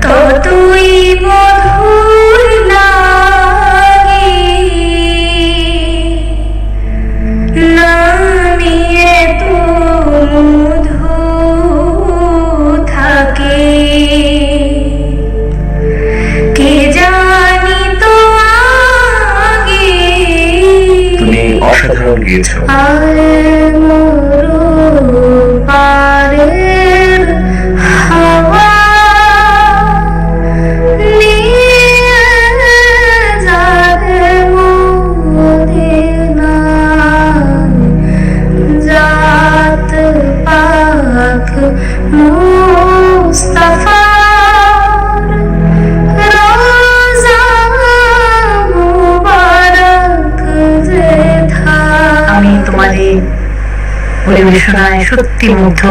ততই মধুর লাগে, নামিয়ে তো মধু থাকে। অসাধারণ গিয়েছো। যা পরিবেশনায় সত্যি মুগ্ধ।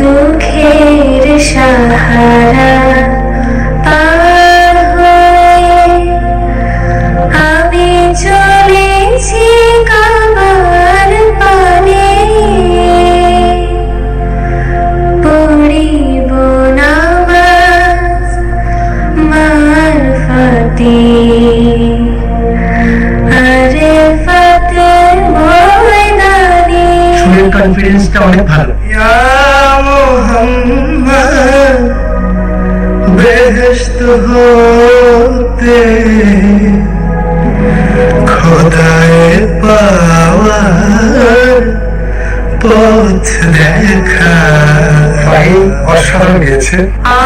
দুঃখের সাহারা পার হয়ে আমি চলেছি কাবার পানে, পড়িব নামাজ মারফতে, আরেফাতের ময়দানে। সুরের কনফিডেন্সটা অনেক ভালো। ইয়া মুহাম্মদ বেহেশত হতে খোদায়ে পাওয়ার পথ দেখা। ভাই অসাধারণ গেছে।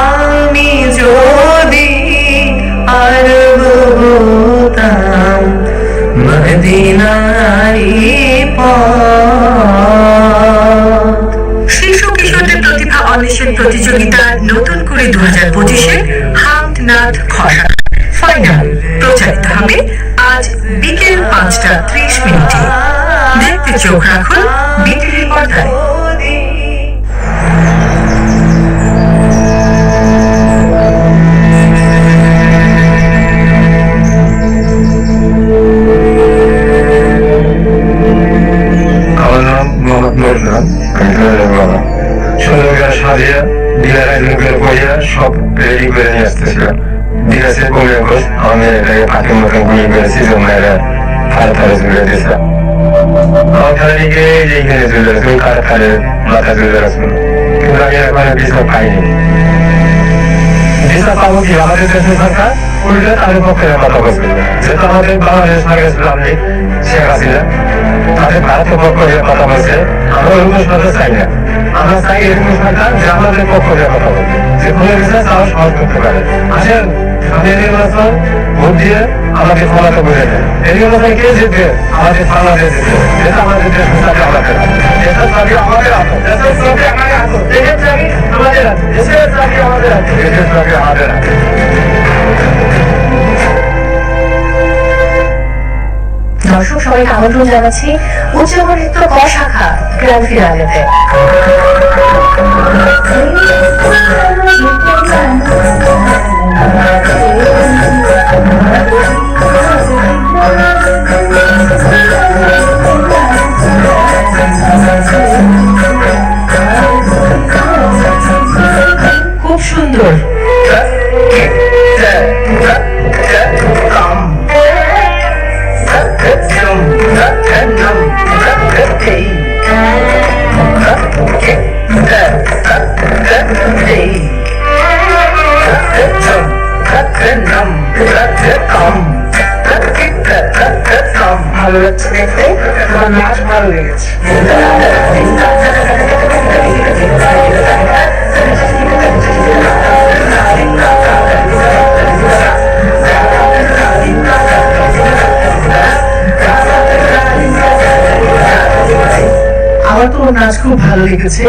আমি যদি আরব হতাম মদিনারি পথ। শিশু কিশোরদের প্রতিভা অন্বেষণ প্রতিযোগিতা নতুন করে 2025-এ হামদ নাথ খসা ফাইনাল প্রচারিত হবে আজ বিকেল 5:30 দেখতে চোখ রাখুন বিটিভির পর্দায়। আমার নাম মোহাম্মদ নুরুল্লাহ। সুন্দর করে সাজিয়ে ডিলার বইয়া সব রেডি করে নিয়ে আসতেছিলাম। দিয়েছে কমে ঘোষ, আমি এটাকে ফাঁকের মতন গুলি করেছি, মেয়েরা ফারে ফারে ঝুলে দিয়েছিলাম। আমার খালি গিয়ে এইখানে ঝুলে তুমি কারে ফারে মাথা ঝুলে রাখছো, কিন্তু আমি এখন বিচার পাইনি। বিচার পাবো কি? আমাদের দেশের সরকার উল্টে তাদের পক্ষে কথা বলবে, যেহেতু আমাদের বাংলাদেশ সরকার ছিল আপনি শেখ হাসিনা, তাদের ভারতের পক্ষ হয়ে কথা বলছে। আমরা অন্য সরকার চাই না, আমরা চাই এরকম সরকার যে আমাদের পক্ষ হয়ে কথা বলবে, যে কোনো বিষয়ে তারা সহজ করতে পারে। আসেন আমাদের নির্বাচন ভোট দিয়ে আমাদের ক্ষমতা বুঝে দেয়। এই নির্বাচন কে জিতবে? আমাদের বাংলাদেশ জিতবে, যেটা আমাদের দেশ চাকরি আমাদের হাতে, দেশের চাকরি আমাদের হাতে, দেশের চাকরি আমাদের হাতে, দেশের চাকরি আমাদের হাতে, দেশের চাকরি আমাদের হাতে, দেশের চাকরি আমাদের হাতে। দর্শক সবাইকে আমন্ত্রণ জানাচ্ছি উচ্চবর্ণিত ক শাখা গ্র্যান্ড ফিনালেতে। খুব সুন্দর। ভালো লাগছে দেখতে, আমার নাচ ভালো লেগেছে। আমার তো নাচ খুব ভালো লেগেছে,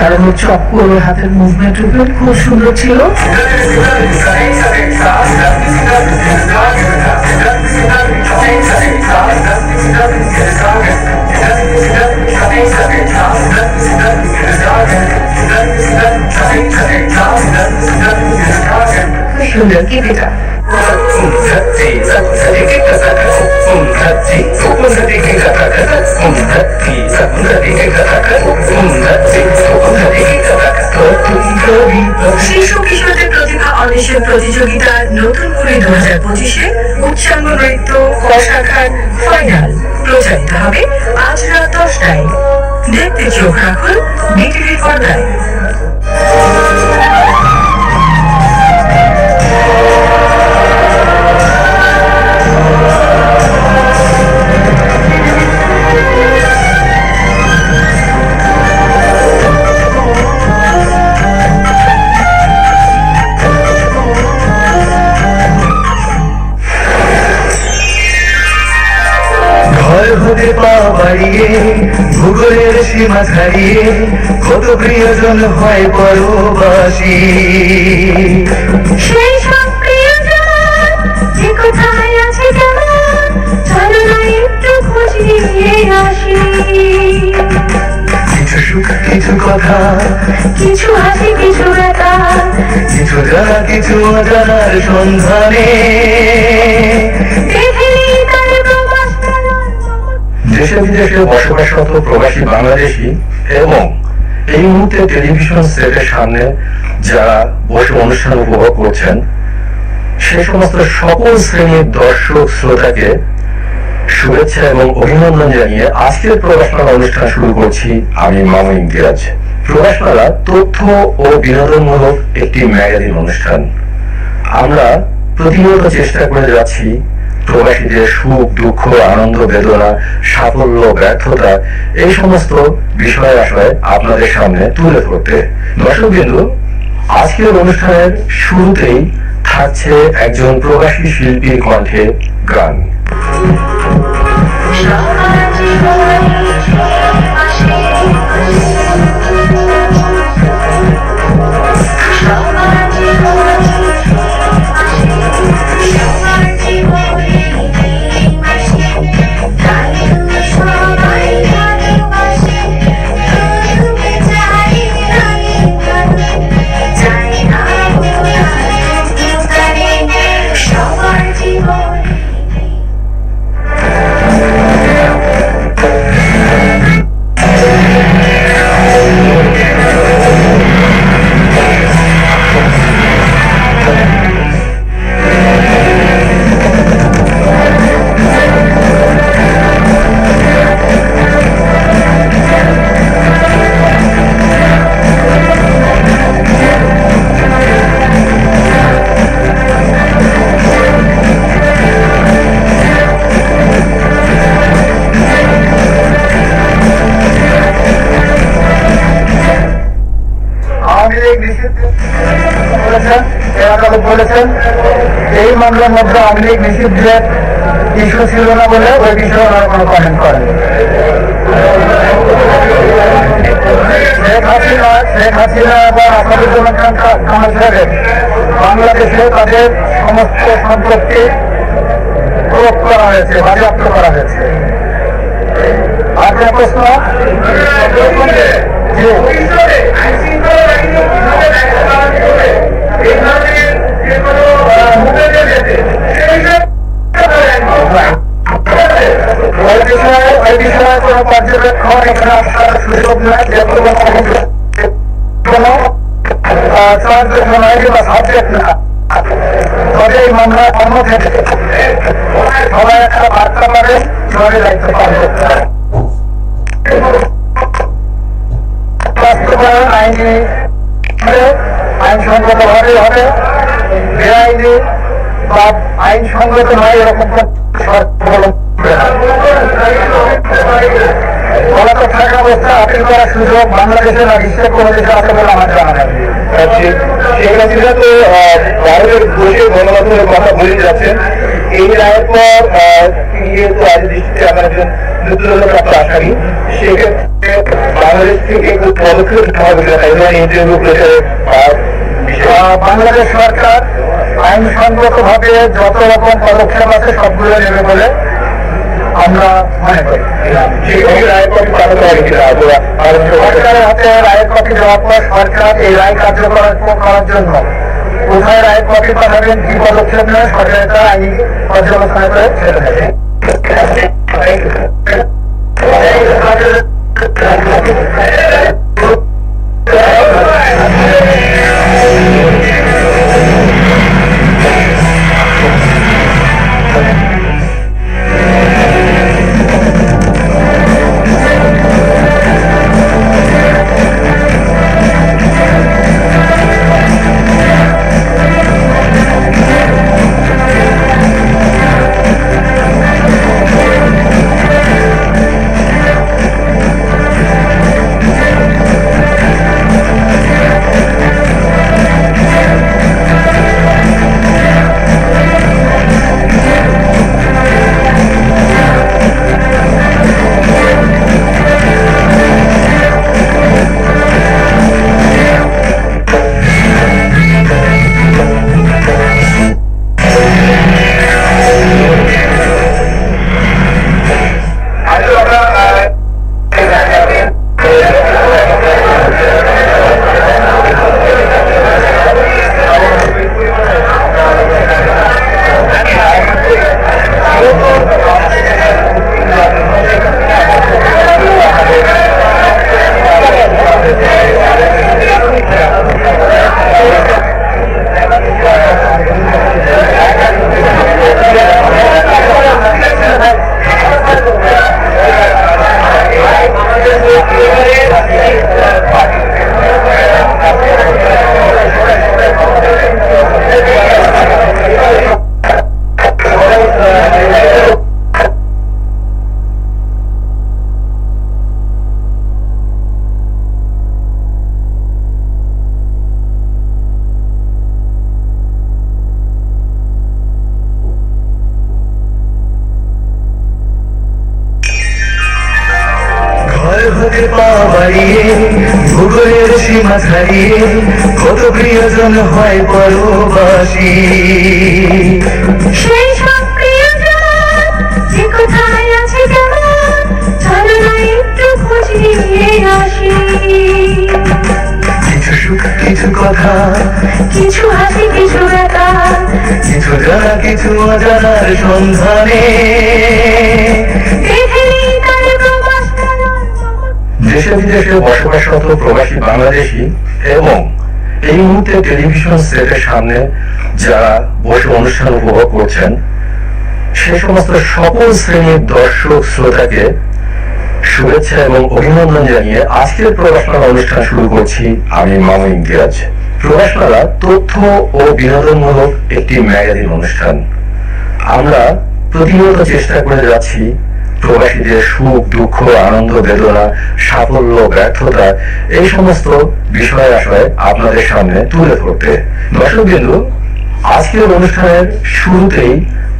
কারণ ওর চক্কর ও হাতের মুভমেন্ট খুব সুন্দর ছিল। সুন্দর কি এটা শিশু কিশোরদের প্রতিভা অন্বেষণ প্রতিযোগিতা নতুন করে 2025-এ উচ্চাঙ্গ নৃত্য ক শাখার ফাইনাল প্রচারিত হবে আজ রাত 10টায়। দেখতে চোখ রাখুন বিটিভির পর্দায়। হতে পা বাড়িয়ে ভূগোলের সীমা ছাড়িয়ে কত প্রিয়জন হয় পরবাসী। সেই সব প্রিয়জন যে কোথায় আছে কেমন, চলো না একটু খোঁজ নিয়ে আসি। কিছু কথা, কিছু হাসি কিছু ব্যথা, কিছু জানা কিছু অজানার সন্ধানে। দেখিনি তার প্রবাস ফেরার মমতা। দেশে বিদেশে বসবাসরত প্রবাসী বাংলাদেশী এবং এই মুহূর্তে টেলিভিশন সেটের সামনে যারা বসে অনুষ্ঠান উপভোগ করছেন, সে সমস্ত সকল শ্রেণীর দর্শক শ্রোতাকে শুভেচ্ছা এবং অভিনন্দন জানিয়ে আজকের প্রকাশমালা অনুষ্ঠান শুরু করছি আমি মামু ইমতিয়াজ। প্রকাশমালা তথ্য ও বিনোদনমূলক একটি ম্যাগাজিন অনুষ্ঠান। আমরা প্রতিনিয়ত চেষ্টা করে যাচ্ছি প্রবাসীদের সুখ দুঃখ আনন্দ বেদনা সাফল্য ব্যর্থতা এই সমস্ত বিষয় আশয় আপনাদের সামনে তুলে ধরতে। দর্শকবৃন্দু, আজকের অনুষ্ঠানের শুরুতেই থাকছে একজন প্রবাসী শিল্পীর কণ্ঠে গান। বলেছেন এই মামলার মধ্যে আওয়ামী লীগ নিষিদ্ধের ইস্যু ছিল না বলে ওই বিষয়ে ওনারা কোনো কমেন্ট করেন। শেখ হাসিনা এবং আসাদুজ্জামান খান কামাল সাহেব বাংলাদেশে তাদের সমস্ত সম্পত্তি প্রয়োগ করা হয়েছে, বাজেয়াপ্ত করা হয়েছে। আর যে প্রশ্ন কোন পর্যবেক্ষণ এখানে আসার সুযোগ নাই, কোনো বা সাবজেক্ট না। তবে এই মামলার কর্ম থেকে সবাই একটা বার্তা পারে কিভাবে দায়িত্ব পালন করতে হবে। বাস্তবায়ন আইনসঙ্গত ভাবে হবে, বেআইনি বা আইনসঙ্গত নয় এরকম পলাতক থাকা অবস্থা আপিল করার সুযোগ বাংলাদেশে না বিশ্বের কোনো দেশে আছে বলে আমার জানা নেই। শেখ হাসিনা তো ভারতের বসে গণমাধ্যমের কথা বলে যাচ্ছেন। এই রায়ের পর তিনি যেহেতু আজ দৃষ্টিতে আমার একজন মৃত্যুদণ্ডপ্রাপ্ত আসামি, সেক্ষেত্রে বাংলাদেশ থেকে পদক্ষেপ নিতে হবে বাংলাদেশ সরকার আইনসঙ্গত ভাবে যত রকম পদক্ষেপ আছে সবগুলো নেবে বলে আমরা মনে করি। সরকারের হাতে রায়ের কপি দেওয়ার পর সরকার এই রায় কার্যকর করার জন্য কোথায় রায়ের কপি পাঠাবেন, কি পদক্ষেপ নেয় সরকার এটা আইনি পর্যালোচনা করে ছেড়ে দেবে। মাছ হারিয়ে কত প্রিয়জন হয় পরবাসী। সেই সব প্রিয়জন যে কোথায় আছে কেমন, চলো না একটু খোঁজ নিয়ে আসি। কিছু সুখ কিছু কথা, কিছু হাসি কিছু ব্যথা, কিছু জানা কিছু অজানার সন্ধানে দেখে নিই তার প্রবাস কালার মমতা। দেশে বিদেশে বসবাসরত প্রবাসী বাংলাদেশী এবং এই মুহূর্তে টেলিভিশন সেটের সামনে যারা বসে অনুষ্ঠান উপভোগ করছেন, সে সমস্ত সকল শ্রেণীর দর্শক শ্রোতাকে শুভেচ্ছা এবং অভিনন্দন জানিয়ে আজকের প্রবাসমেলা অনুষ্ঠান শুরু করছি আমি মামু ইমতিয়াজ। প্রবাসমেলা তথ্য ও বিনোদনমূলক একটি ম্যাগাজিন অনুষ্ঠান। আমরা প্রতিনিয়ত চেষ্টা করে যাচ্ছি প্রবাসীদের সুখ দুঃখ আনন্দ বেদনা সাফল্য ব্যর্থতা এই সমস্ত বিষয় আশয় আপনাদের সামনে তুলে ধরতে। দর্শকবৃন্দ, আজকের অনুষ্ঠানের শুরুতেই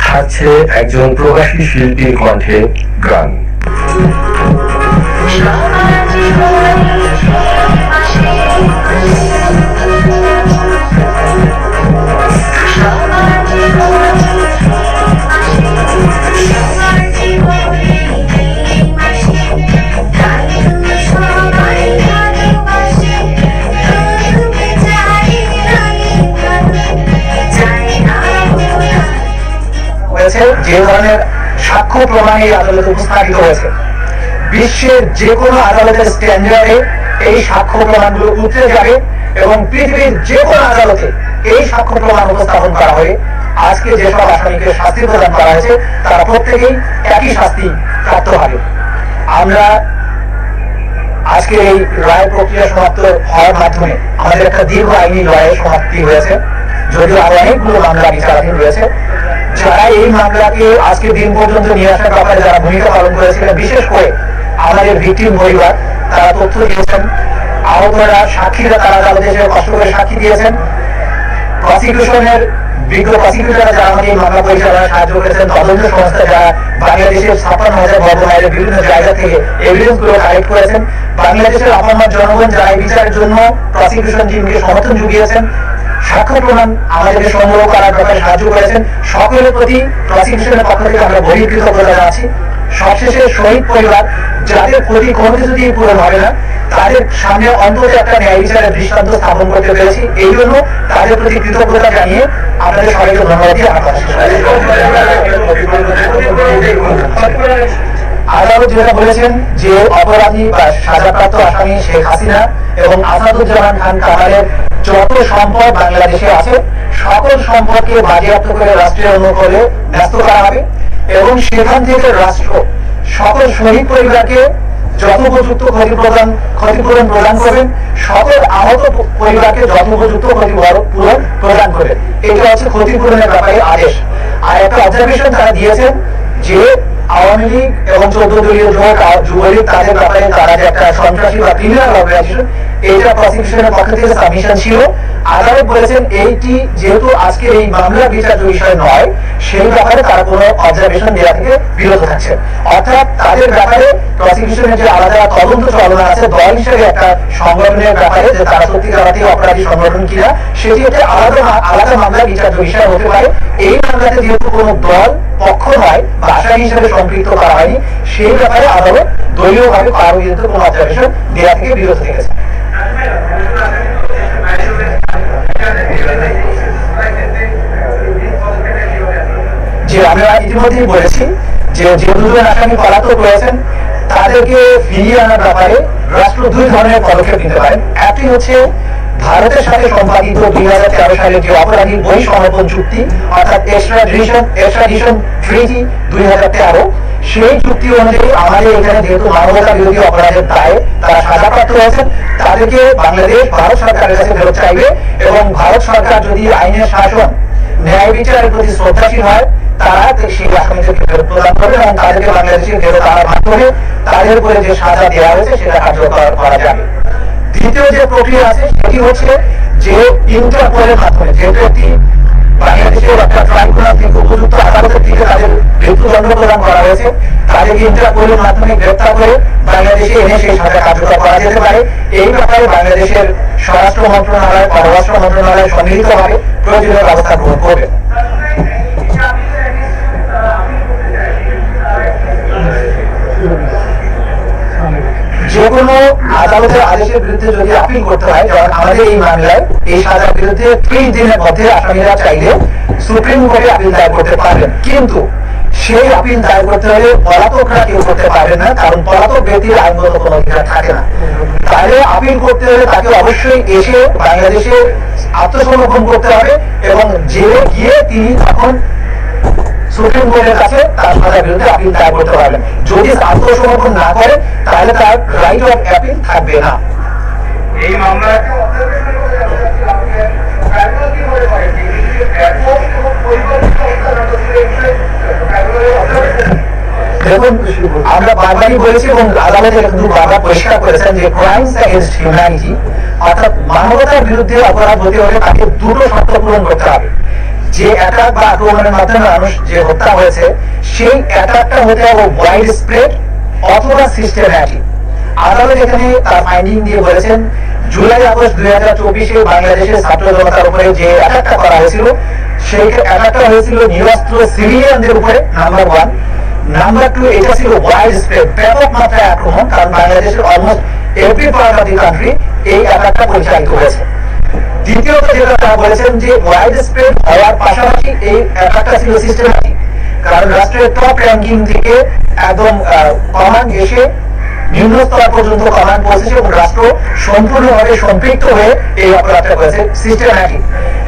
থাকছে একজন প্রবাসী শিল্পীর কণ্ঠে গান। সবার জীবনে হাসি, সবার জীবনে হাসি, সবার জীবনে হাসি, তাই তো সবাই ভালোবাসে। তোকে চাই আমি ভালো, চাই না ভোলা। হয়েছে যে ধরনের সাক্ষ্য প্রমাণ এই আদালতে উপস্থাপিত হয়েছে, বিশ্বের যে কোনো আদালতের স্ট্যান্ডার্ডে এই সাক্ষ্য প্রমাণগুলো উঠে যাবে এবং পৃথিবীর যে কোনো আদালতে এই সাক্ষ্য প্রমাণ উপস্থাপন করা হয়ে আজকে যেসব আসামিকে শাস্তি প্রদান করা হয়েছে তারা প্রত্যেকেই একই শাস্তি প্রাপ্ত হবে। আমরা আজকে এই রায় প্রক্রিয়া সমাপ্ত হওয়ার মাধ্যমে আমাদের একটা দীর্ঘ আইনি লড়াইয়ের সমাপ্তি হয়েছে, যদিও আরো অনেকগুলো মামলা বিচারাধীন রয়েছে। যারা এই মামলাকে আজকে দিন পর্যন্ত নিয়ে আসার ব্যাপারে যারা ভূমিকা পালন করেছিলেন, বিশেষ করে আমাদের ভিকটিম পরিবার, তারা তথ্য দিয়েছেন। আহতরা সাক্ষীরা তারা আদালতে এসে কষ্ট করে সাক্ষী দিয়েছেন। প্রসিকিউশনের বিজ্ঞ প্রসিকিউটররা যারা আমাদের এই মামলা পরিচালনায় সাহায্য করেছেন, তদন্ত সংস্থা যারা বাংলাদেশের 56,000 বর্গ মাইলের বিভিন্ন জায়গা থেকে এভিডেন্স গুলো কালেক্ট করেছেন, বাংলাদেশের আপামর জনগণ যারা এই বিচারের জন্য প্রসিকিউশন টিমকে সমর্থন জুগিয়েছেন, সাক্ষ্য প্রমাণ আমাদেরকে সংগ্রহ করার ব্যাপারে সাহায্য করেছেন, সকলের প্রতি প্রসিকিউশনের পক্ষ থেকে আমরা গভীর কৃতজ্ঞতা জানাচ্ছি। সবশেষে শহীদ পরিবার, যাদের প্রতি কোনো কিছু দিয়ে পূরণ হবে না, তাদের সামনে অন্তত একটা ন্যায় বিচারের দৃষ্টান্ত স্থাপন করতে পেরেছি। এই জন্য তাদের প্রতি কৃতজ্ঞতা জানিয়ে আপনাদের সবাইকে ধন্যবাদ দিয়ে আমার কথা শেষ করছি। আদালত যেটা বলেছেন যে অপরাধী বা সাজাপ্রাপ্ত আসামি শেখ হাসিনা এবং আসাদুজ্জামান খান কামালের যত সম্পদ বাংলাদেশে আছে সকল সম্পদকে বাজেয়াপ্ত করে রাষ্ট্রের অনুকূলে ন্যস্ত করা হবে এবং সেখান থেকে রাষ্ট্র সকল শহীদ পরিবারকে যথোপযুক্ত ক্ষতিপূরণ প্রদান করবেন, সকল আহত পরিবারকে যথোপযুক্ত ক্ষতিপূরণ প্রদান করবেন। এটা হচ্ছে ক্ষতিপূরণের ব্যাপারে আদেশ। আর একটা অবজারভেশন তারা দিয়েছেন যে আওয়ামী লীগ এবং 14 দলীয় জোট যুবলীগ তাদের ব্যাপারে তারা যে একটা সন্ত্রাসী বা ক্রিমিনাল অর্গানাইজেশন, এইটা প্রসিকিউশনের পক্ষ থেকে সাবমিশন ছিল। আদালত বলেছেন এইটি যেহেতু আজকে এই মামলা বিচার্য বিষয় নয়, সেই ব্যাপারে তারা কোনো অবজারভেশন দেওয়া থেকে বিরত থাকছে। অর্থাৎ তাদের ব্যাপারে প্রসিকিউশনের যে আলাদা তদন্ত চলনা আছে দল হিসেবে একটা সংগঠনের ব্যাপারে যে তারা সত্যিকারাতেই অপরাধী সংগঠন কিনা, সেটি একটা আলাদা মামলা বিচার্য বিষয় হতে পারে। এই মামলাতে যেহেতু কোনো দল পক্ষ নয় বা আসামি হিসেবে সম্পৃক্ত করা হয়নি, সেই ব্যাপারে আদালত দলীয়ভাবে কারো বিরুদ্ধে কোনো অবজারভেশন দেওয়া থেকে বিরত থেকেছে। যে আমরা ইতিমধ্যেই বলেছি যে দুজন আসামি পলাতক রয়েছেন, তাদেরকে ফিরিয়ে আনার ব্যাপারে রাষ্ট্র দুই ধরনের পদক্ষেপ নিতে পারেন। একটি হচ্ছে ভারতের সাথে সম্পাদিত 2013 সালের যে অপরাধী বহিঃসমর্পণ চুক্তি অর্থাৎ এক্সট্রাডিশন ট্রিটি 2013, সেই চুক্তি অনুযায়ী আমাদের এখানে যেহেতু মানবতা বিরোধী অপরাধের দায়ে তারা সাজাপ্রাপ্ত হয়েছেন, তাদেরকে বাংলাদেশ ভারত সরকারের কাছে ফেরত চাইবে এবং ভারত সরকার যদি আইনের শাসন ন্যায় বিচারের প্রতি শ্রদ্ধাশীল হয়, তারা সেই আসামিদেরকে ফেরত প্রদান করবে এবং তাদেরকে বাংলাদেশে ফেরত আনার মাধ্যমে তাদের উপরে যে সাজা দেওয়া হয়েছে সেটা কার্যকর করা যাবে। দ্বিতীয় যে প্রক্রিয়া আছে সেটি হচ্ছে যে ইন্টারপোলের মাধ্যমে, যেহেতু একটি বাংলাদেশের একটা ট্রাইব্যুনাল থেকে উপযুক্ত আদালতের থেকে তাদের মৃত্যুদণ্ড প্রদান করা হয়েছে, তাদেরকে ইন্টারপোলের মাধ্যমে গ্রেপ্তার করে বাংলাদেশে এনে সেই সাজা কার্যকর করা যেতে পারে। এই ব্যাপারে বাংলাদেশের স্বরাষ্ট্র মন্ত্রণালয়, পররাষ্ট্র মন্ত্রণালয় সম্মিলিতভাবে প্রয়োজনীয় ব্যবস্থা গ্রহণ করবে। যে কোনো আদালতের আদেশের বিরুদ্ধে যদি আপিল করতে হয়, যেমন আমাদের এই মামলায় এই সাজার বিরুদ্ধে 30 দিনের মধ্যে আসামিরা চাইলে সুপ্রিম কোর্টে আপিল দায়ের করতে পারবেন, কিন্তু সেই আপিল দায়ের করতে হলে পলাতকরা কেউ করতে পারবে না, কারণ পলাতক ব্যক্তির আইনগত কোনো অধিকার থাকে না। তাহলে আপিল করতে হলে তাকে অবশ্যই এসে বাংলাদেশে আত্মসমর্পণ করতে হবে এবং জেলে গিয়ে তিনি তখন সুপ্রিম কোর্টের কাছে তার সাজার বিরুদ্ধে আপিল দায়ের করতে পারবেন। যদি আত্মসমর্পণ না করে তাহলে তার রাইট অফ অ্যাপিল থাকবে না। এই মামলা দেখুন, আমরা বারবারই বলেছি এবং আদালতে কিন্তু বারবার পরিষ্কার করেছেন যে ক্রাইমস এগেইনস্ট হিউম্যানিটি অর্থাৎ মানবতার বিরুদ্ধে অপরাধ হতে হলে তাকে দুটো শর্ত পূরণ করতে হবে। যে অ্যাটাক বা আক্রমণের মাধ্যমে মানুষ যে হত্যা হয়েছে সেই অ্যাটাকটা হতে হবে ওয়াইড স্প্রেড অথবা সিস্টেম্যাটিক। আদালত এখানে তার ফাইন্ডিং দিয়ে বলেছেন জুলাই আগস্ট 2024-এ বাংলাদেশের ছাত্র জনতার উপরে যে অ্যাটাকটা করা হয়েছিল সেই অ্যাটাকটা হয়েছিল নিরস্ত্র সিভিলিয়ানদের উপরে, নাম্বার 1। নাম্বার 2, এটা ছিল ওয়াইড স্প্রেড, ব্যাপক মাত্রায় আক্রমণ, কারণ বাংলাদেশের almost every part of the country এই অ্যাটাকটা পরিচালিত হয়েছে। দ্বিতীয়ত যেটা তারা বলেছেন যে ওয়াইড স্প্রেড হওয়ার পাশাপাশি এই অ্যাটাকটা ছিল সিস্টেম্যাটিক, কারণ রাষ্ট্রের টপ র্যাঙ্কিং থেকে একদম কমান্ড এসে নিম্ন স্তর পর্যন্ত কমান্ড পৌঁছেছে এবং রাষ্ট্র সম্পূর্ণভাবে সম্পৃক্ত হয়ে এই অপরাধটা করেছে সিস্টেম্যাটিক।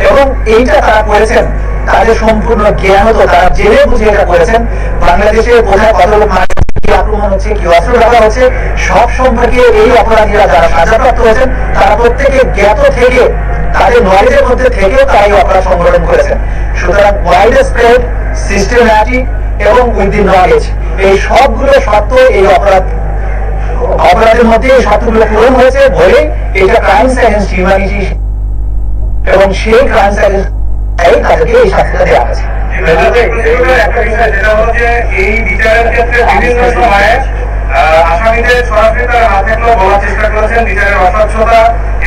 এবং এইটা তারা করেছেন তাদের সম্পূর্ণ জ্ঞান হতো, তারা জেনে বুঝে এটা করেছেন। বাংলাদেশে কোথায় কত লোক কি আক্রমণ হচ্ছে, কি অস্ত্র ব্যবহার হচ্ছে, সব সম্পর্কে এই অপরাধীরা যারা সাজাপ্রাপ্ত হয়েছেন তারা প্রত্যেকে জ্ঞাত থেকে তাদের নলেজের মধ্যে থেকেও তারা এই অপরাধ সংগঠন করেছেন। সুতরাং ওয়াইড স্প্রেড, সিস্টেম্যাটিক এবং উইথ দি নলেজ, এই সবগুলো শর্ত এই অপরাধের মধ্যে এই শর্তগুলো পূরণ হয়েছে বলেই এটা ক্রাইমস এগেইনস্ট হিউম্যানিটি এবং সেই ক্রাইমস এগেইনস্ট তাদেরকে এই শাস্তিটা দেওয়া হয়েছে। একটা বিষয় যেটা হলো যে এই বিচারের ক্ষেত্রে বিভিন্ন সময়ে আসামিদের সরাসরি তার হাত থেকেও বলার চেষ্টা করেছেন বিচারের অস্বচ্ছতা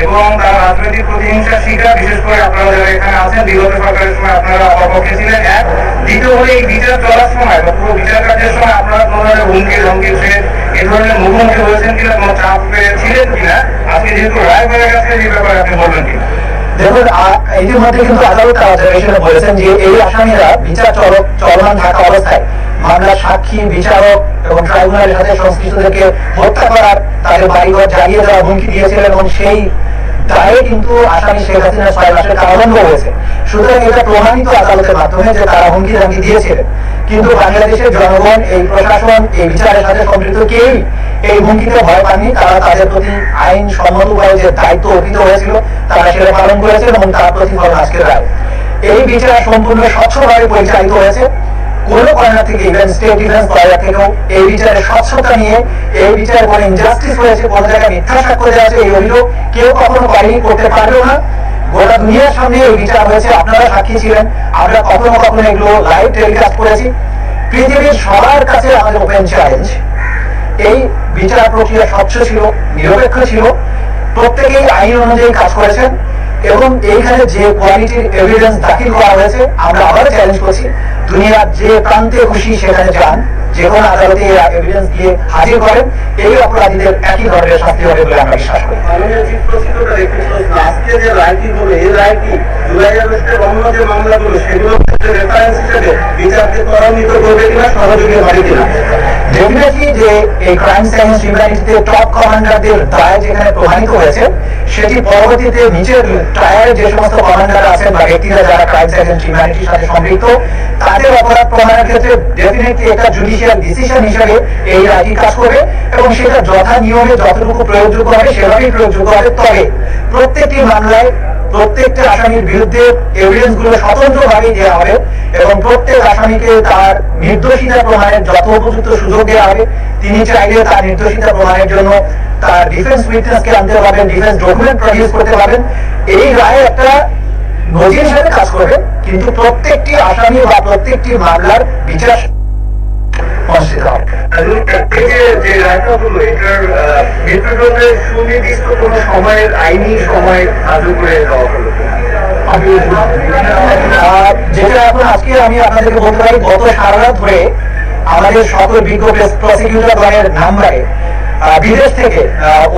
এবং তার রাজনৈতিক প্রতিহিংসার শিকার, বিশেষ করে আপনারা যারা এখানে আছেন বিগত সরকারের সময় আপনারা অপক্ষে ছিলেন। এক, দ্বিতীয় হলে এই বিচার চলার সময় বা পুরো বিচার কার্যের সময় আপনারা কোনো ধরনের হুমকি ধমকি থ্রেট এ ধরনের মুখোমুখি হয়েছেন কিনা, কোনো চাপ ছিলেন কিনা, আজকে যেহেতু রায় হয়ে গেছে এই ব্যাপারে আপনি বলবেন কিনা? দেখুন, ইতিমধ্যে কিন্তু আদালত বলেছেন যে এই আসামিরা বিচার চলমান থাকা অবস্থায় মামলার সাক্ষী, বিচারক এবং ট্রাইব্যুনালের সাথে সংশ্লিষ্টদেরকে হত্যা করার, তাদের বাড়িঘর জ্বালিয়ে দেওয়ার হুমকি দিয়েছিলেন এবং সেই দায়ে কিন্তু আসামি শেখ হাসিনা 6 মাসের কারাদণ্ড হয়েছে। সুতরাং এটা প্রমাণিত আদালতের মাধ্যমে যে তারা হুমকি ধামকি দিয়েছিলেন, কিন্তু বাংলাদেশের জনগণ, এই প্রশাসন, এই বিচারের সাথে সম্পৃক্ত কেউই এই হুমকিতে ভয় পাননি। তারা তাদের প্রতি আইন সম্মতভাবে যে দায়িত্ব অর্পিত হয়েছিল তারা সেটা পালন করেছেন এবং তার প্রতিফলন আজকের রায়। এই বিচার সম্পূর্ণ স্বচ্ছভাবে পরিচালিত হয়েছে। কোন কর্নার থেকে ইভেন স্টেট ডিফেন্স লয়ার থেকেও এই বিচারের স্বচ্ছতা নিয়ে এই বিচার কোনো ইনজাস্টিস হয়েছে, কোন জায়গায় মিথ্যা সাক্ষ্য দেওয়া আছে, এই অভিযোগ কেউ কখনো করেনি, করতে পারবেও না। গোটা দুনিয়ার সামনে এই বিচার হয়েছে, আপনারা সাক্ষী ছিলেন, আমরা কখনো কখনো এগুলো লাইভ টেলিকাস্ট করেছি। পৃথিবীর সবার কাছে আমাদের ওপেন চ্যালেঞ্জ, এই বিচার প্রক্রিয়া স্বচ্ছ ছিল, নিরপেক্ষ ছিল, প্রত্যেকেই আইন অনুযায়ী কাজ করেছেন এবং এইখানে যে কোয়ালিটির এভিডেন্স দাখিল করা হয়েছে আমরা আবার চ্যালেঞ্জ করছি, দুনিয়ার যে প্রান্তে খুশি সেখানে যান, যে কোনো আদালতে এভিডেন্স দিয়ে হাজির করেন, এই অপরাধীদের একই ধরনের শাস্তি হবে বলে আমরা বিশ্বাস করি। আজকে যে রায়টি হলো এই রায়টি জুলাই আগস্টের অন্য যে মামলাগুলো সেগুলো রেফারেন্স হিসেবে বিচারকে ত্বরান্বিত করবে কিনা, সহযোগী হবে কিনা? ডেফিনেটলি যে এই ক্রাইমস এগেইনস্ট হিউম্যানিটিতে টপ কমান্ডারদের দায় যেখানে প্রমাণিত হয়েছে সেটি পরবর্তীতে নিচের টায়ারে যে সমস্ত কমান্ডার আছেন বা ব্যক্তিরা যারা ক্রাইমস এগেইনস্ট হিউম্যানিটির সাথে সম্পৃক্ত তাদের অপরাধ প্রমাণের ক্ষেত্রে ডেফিনেটলি একটা জুডিশিয়াল ডিসিশন হিসেবে এই রায়টি কাজ করবে এবং সেটা যথা নিয়মে যতটুকু প্রয়োগযোগ্য হবে সেভাবেই প্রয়োগযোগ্য হবে। তবে প্রত্যেকটি মামলায় প্রত্যেকটা আসামির বিরুদ্ধে এভিডেন্স গুলো স্বতন্ত্রভাবে দেওয়া হবে এবং প্রত্যেক আসামিকে তার নির্দোষিতা প্রমাণের যথোপযুক্ত সুযোগ দেওয়া হবে। তিনি চাইলে তার নির্দোষিতা প্রমাণের জন্য তার ডিফেন্স উইটনেসকে আনতে পারবেন, ডিফেন্স ডকুমেন্ট প্রডিউস করতে পারবেন। এই রায় একটা নজির হিসেবে কাজ করবে, কিন্তু প্রত্যেকটি আসামি বা প্রত্যেকটি মামলার বিচার অনুষ্ঠিত হবে। যে রায়টা হলো এটার মৃত্যুদণ্ডের সুনির্দিষ্ট কোনো সময়ের আইনি সময় ধার্য করে দেওয়া হলো। যেটা এখন আজকে আমি আপনাদেরকে বলতে পারি, গত সারা রাত ধরে আমাদের সকল বিজ্ঞ প্রসিকিউটর দলের নাম্বারে বিদেশ থেকে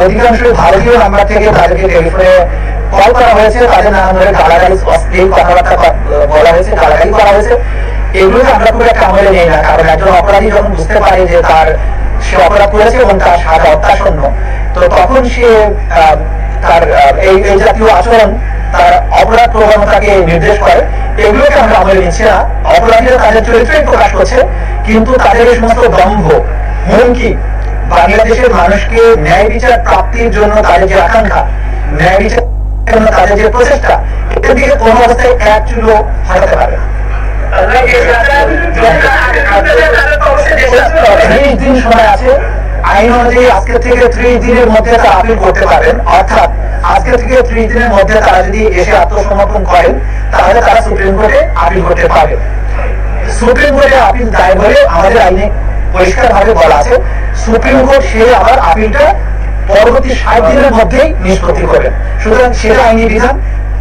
অধিকাংশ ভারতীয় নাম্বার থেকে তাদেরকে টেলিফোনে কল করা হয়েছে, তাদের নাম ধরে গালাগালি অশ্লীল কথাবার্তা বলা হয়েছে, গালাগালি করা হয়েছে। এগুলোকে আমরা খুব একটা আমলে নেই না, কারণ একজন অপরাধী যখন বুঝতে পারে যে সে অপরাধ করেছে এবং তার সাজা অত্যাসন্ন, তো তখন সে তার এই জাতীয় আচরণ তার অপরাধ প্রবণতাকে নির্দেশ করে। এগুলোকে আমরা আমলে নিচ্ছি না। অপরাধীরা তাদের চরিত্রই প্রকাশ করছে, কিন্তু তাদের এই সমস্ত দম্ভ, হুমকি, বাংলাদেশের মানুষকে ন্যায় বিচার প্রাপ্তির জন্য তাদের যে আকাঙ্ক্ষা, ন্যায় বিচার জন্য তাদের যে প্রচেষ্টা, এটার দিকে কোনো অবস্থায় এক চুলো হারাতে পারে না। 30 দিন সময় আছে আইন অনুযায়ী। আজকে থেকে 30 দিনের মধ্যে তারা আপিল করতে পারেন, অর্থাৎ আজকে থেকে 30 দিনের মধ্যে তারা যদি এসে আত্মসমর্পণ করেন তাহলে তারা সুপ্রিম কোর্টে আপিল করতে পারবে। সুপ্রিম কোর্টে আপিল দায় বলে আমাদের আইনে পরিষ্কার ভাবে বলা আছে। সুপ্রিম কোর্ট সে আবার আপিলটা পরবর্তী 60 দিনের মধ্যেই নিষ্পত্তি করবেন। সুতরাং সেটা আইনি বিধান।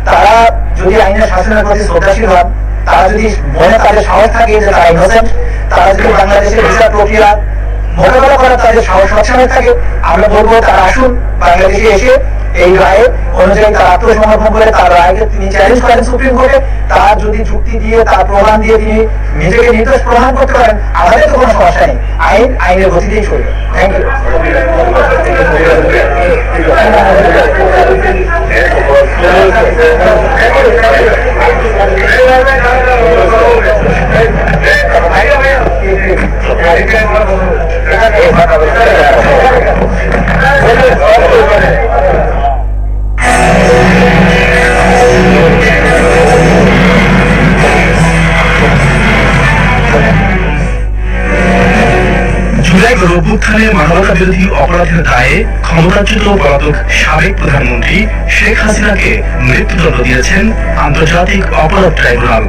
তারা যদি আইনের শাসনের প্রতি শ্রদ্ধাশীল হন, তারা যদি মনে তাদের সাহস থাকে যে তারা ইনোসেন্ট, তারা যদি বাংলাদেশের বিচার প্রক্রিয়া মোকাবেলা করার তাদের সাহস সবসময় থাকে, আমরা বলবো তারা আসুন বাংলাদেশে এসে এই রায়ে অনুযায়ী তার আত্মসমর্পণ করে তার রায়কে তিনি চ্যালেঞ্জ করেন সুপ্রিম কোর্টে। তার যদি যুক্তি দিয়ে, তার প্রমাণ দিয়ে তিনি নিজেকে নির্দোষ প্রমাণ করতে পারেন, আমাদের তো কোনো সমস্যা নেই। আইনের গতিতেই চলবে। Thank you. জুলাই গণঅভ্যুত্থানে মানবতা বিরোধী অপরাধের দায়ে ক্ষমতাচ্যুত পলাতক সাবেক প্রধানমন্ত্রী শেখ হাসিনাকে মৃত্যুদণ্ড দিয়েছেন আন্তর্জাতিক অপরাধ ট্রাইব্যুনাল।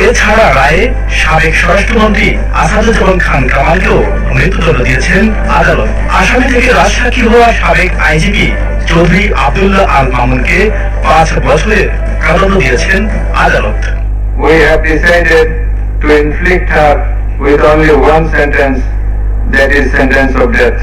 এছাড়া রায়ে সাবেক স্বরাষ্ট্রমন্ত্রী আসাদুজ্জামান খান কামালকেও মৃত্যুদণ্ড দিয়েছেন আদালত। আসামি থেকে রাজসাক্ষী হওয়া সাবেক আইজিপি চৌধুরী আব্দুল্লাহ আল মামুনকে 5 বছরের কারাদণ্ড দিয়েছেন আদালত। We have decided to inflict her with only one sentence, that is sentence of death.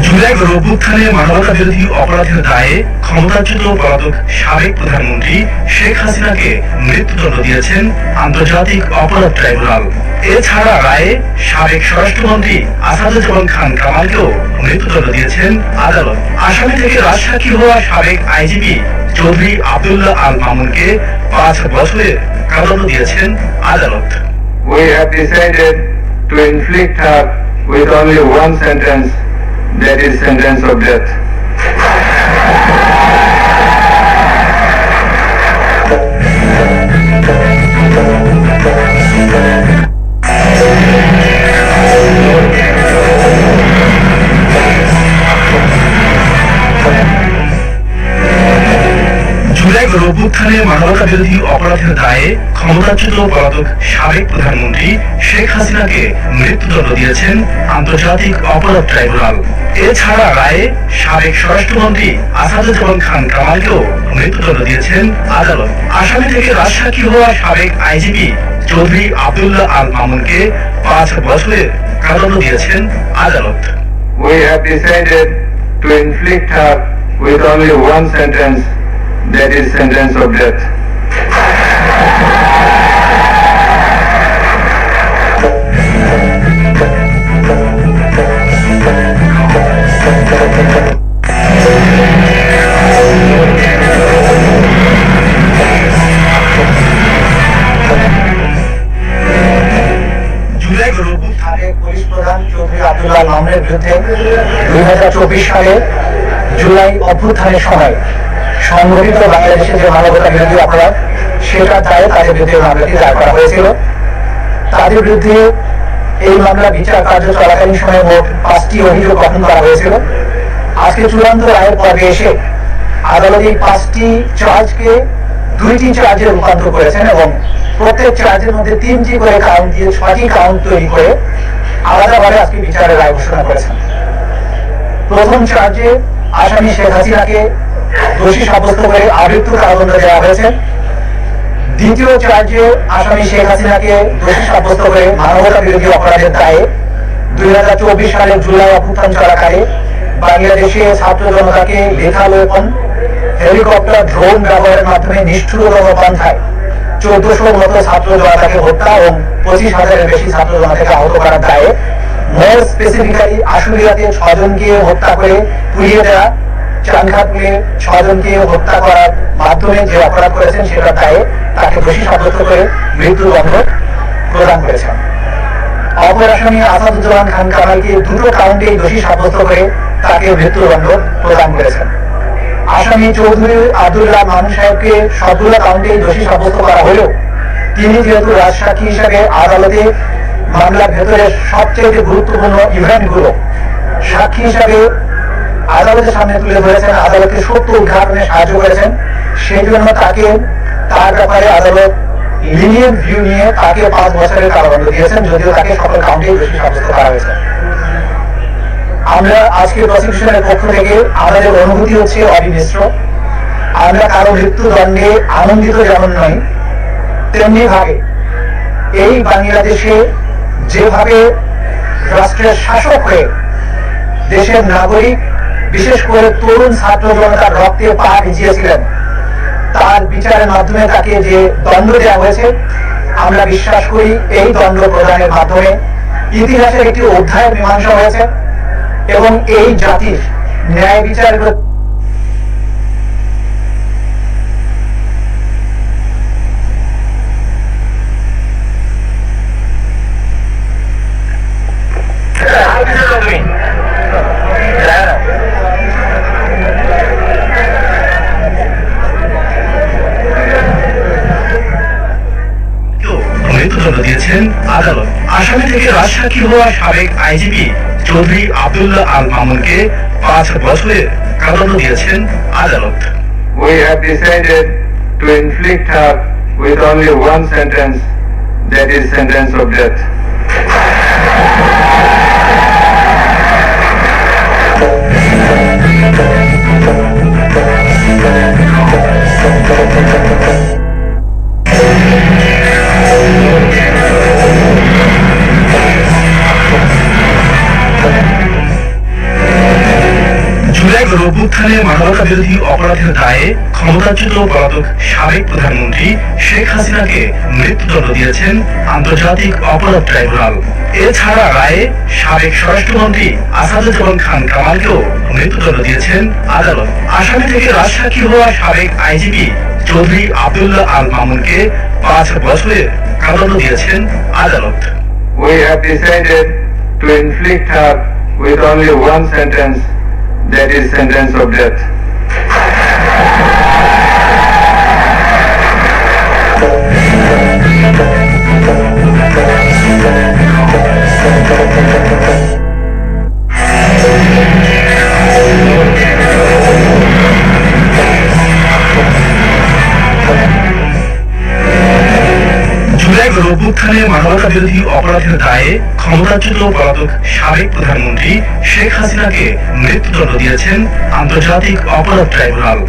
জুলাই গণঅভ্যুত্থানে মানবতা বিরোধী অপরাধের দায়ে ক্ষমতাচ্যুত পলাতক সাবেক প্রধানমন্ত্রী শেখ হাসিনাকে মৃত্যুদণ্ড দিয়েছেন আন্তর্জাতিক অপরাধ ট্রাইব্যুনাল। এছাড়া রায়ে সাবেক স্বরাষ্ট্রমন্ত্রী আসাদুজ্জামান খান কামালকেও মৃত্যুদণ্ড দিয়েছেন আদালত। আসামি থেকে রাজসাক্ষী হওয়া সাবেক আইজিপি চৌধুরী আব্দুল্লাহ আল মামুনকে 5 বছরের কারাদণ্ড দিয়েছেন আদালত। We have decided to inflict her with only one sentence, that is sentence of death. জুলাই গণঅভ্যুত্থানে মানবতা বিরোধী অপরাধের দায়ে ক্ষমতাচ্যুত পলাতক সাবেক প্রধানমন্ত্রী শেখ হাসিনাকে মৃত্যুদণ্ড দিয়েছেন আন্তর্জাতিক অপরাধ ট্রাইব্যুনাল। এছাড়া রায়ে সাবেক স্বরাষ্ট্রমন্ত্রী আসাদুজ্জামান খান কামালকেও মৃত্যুদণ্ড দিয়েছেন আদালত। আসামি থেকে রাজসাক্ষী হওয়া সাবেক আইজিপি চৌধুরী আব্দুল্লাহ আল মামুনকে 5 বছরের কারাদণ্ড দিয়েছেন আদালত। We have decided to inflict her with only one sentence, that is sentence of death. জুলাই গণঅভ্যুত্থানে পুলিশ প্রধান চৌধুরী আব্দুল্লাহ আল মামুনের বিরুদ্ধে 2024 সালে জুলাই অভ্যুত্থানের সময় সংগঠিত বাংলাদেশের যে মানবতা বিরোধী অপরাধ, সেটার দায়ে তাদের বিরুদ্ধে মামলাটি দায়ের করা হয়েছিল। তাদের বিরুদ্ধে এই মামলা বিচার কার্য চলাকালীন সময়ে মোট 5টি অভিযোগ গঠন করা হয়েছিল। আজকে চূড়ান্ত রায়ের পর্বে এসে আদালত এই 5টি চার্জকে 2টি চার্জে রূপান্তর করেছেন এবং প্রত্যেক চার্জের মধ্যে 3টি করে কাউন্ট দিয়ে 6টি কাউন্ট তৈরি করে আলাদাভাবে আজকে বিচারের রায় ঘোষণা করেছেন। প্রথম চার্জে আসামি শেখ হাসিনাকে দোষী সাব্যস্ত করে আমৃত্যু কারাদণ্ড দেওয়া হয়েছে। দ্বিতীয় চার্জে আসামি শেখ হাসিনাকে দোষী সাব্যস্ত করে মানবতা বিরোধী অপরাধের দায়ে 2024 সালের জুলাই অভ্যুত্থান চলাকালে বাংলাদেশে ছাত্র জনতাকে লেথাল ওয়েপন, হেলিকপ্টার, ড্রোন ব্যবহারের মাধ্যমে নিষ্ঠুরতম পন্থায় 1400 মতো ছাত্র জনতাকে হত্যা এবং 25,000-এর বেশি ছাত্র জনতাকে আহত করার দায়ে, মোর স্পেসিফিক্যালি আশুলিয়াতে 6 জনকে হত্যা করে পুড়িয়ে দেওয়া, চানখাপুরে 6 জনকে হত্যা করার মাধ্যমে যে অপরাধ করেছেন সেটার দায়ে তাকে দোষী সাব্যস্ত করে মৃত্যুদণ্ড প্রদান করেছেন। অপর আসামি আসাদুজ্জামান খান কামালকে 2টো কাউন্টেই দোষী সাব্যস্ত করে তাকে মৃত্যুদণ্ড প্রদান করেছেন। আসামি চৌধুরী আব্দুল্লাহ মামুন সাহেবকে সবগুলো কাউন্টেই দোষী সাব্যস্ত করা হলেও তিনি যেহেতু রাজসাক্ষী হিসাবে আদালতে মামলার ভেতরে সবচেয়ে গুরুত্বপূর্ণ ইভেন্টগুলো সাক্ষী হিসাবে আদালতের সামনে তুলে ধরেছেন, আদালতকে সত্য উদ্ঘাটনে সাহায্য করেছেন, সেই জন্য তাকে তার ব্যাপারে আদালত লিনিয়েন্ট ভিউ নিয়ে তাকে 5 বছরের কারাদণ্ড দিয়েছেন, যদিও তাকে সকল কাউন্টেই দোষী সাব্যস্ত করা হয়েছে। আমরা আজকে প্রসিকিউশনের পক্ষ থেকে আমাদের অনুভূতি হচ্ছে অবিমিশ্র। আমরা কারো মৃত্যুদণ্ডে আনন্দিত যেমন নই, তেমনি ভাবে এই বাংলাদেশে যেভাবে রাষ্ট্রের শাসক হয়ে দেশের নাগরিক, বিশেষ করে তরুণ ছাত্র জনতার রক্তে পা ভিজিয়েছিলেন, তার বিচারের মাধ্যমে তাকে যে দণ্ড দেওয়া হয়েছে, আমরা বিশ্বাস করি এই দণ্ড প্রদানের মাধ্যমে ইতিহাসের একটি অধ্যায়ের মীমাংসা হয়েছে এবং এই জাতির ন্যায় বিচারের মৃত্যুদণ্ড দিয়েছেন আদালত। আসামি থেকে রাজসাক্ষী হওয়া সাবেক আইজিপি চৌধুরী আব্দুল্লাহ আল মামুনকে 5 বছরের কারাদণ্ড দিয়েছেন আদালত। We have decided to inflict her with only one sentence, that is sentence of death. July অভ্যুত্থানে মানবতা বিরোধী অপরাধের দায়ে ক্ষমতাচ্যুত পলাতক সাবেক প্রধানমন্ত্রী শেখ হাসিনাকে মৃত্যুদণ্ড দিয়েছেন আন্তর্জাতিক অপরাধ ট্রাইব্যুনাল। এছাড়া রায়ে সাবেক স্বরাষ্ট্রমন্ত্রী আসাদুজ্জামান খান কামালকেও মৃত্যুদণ্ড দিয়েছেন আদালত। আসামি থেকে রাজসাক্ষী হওয়া সাবেক আইজিপি চৌধুরী আব্দুল্লাহ আল মামুনকে 5 বছরের কারাদণ্ড দিয়েছেন আদালত। We have decided to inflict her with only one sentence, that is sentence of death. July অভ্যুত্থানে মানবতা বিরোধী অপরাধের দায়ে ক্ষমতাচ্যুত পলাতক সাবেক প্রধানমন্ত্রী শেখ হাসিনাকে মৃত্যুদণ্ড দিয়েছেন আন্তর্জাতিক অপরাধ ট্রাইব্যুনাল।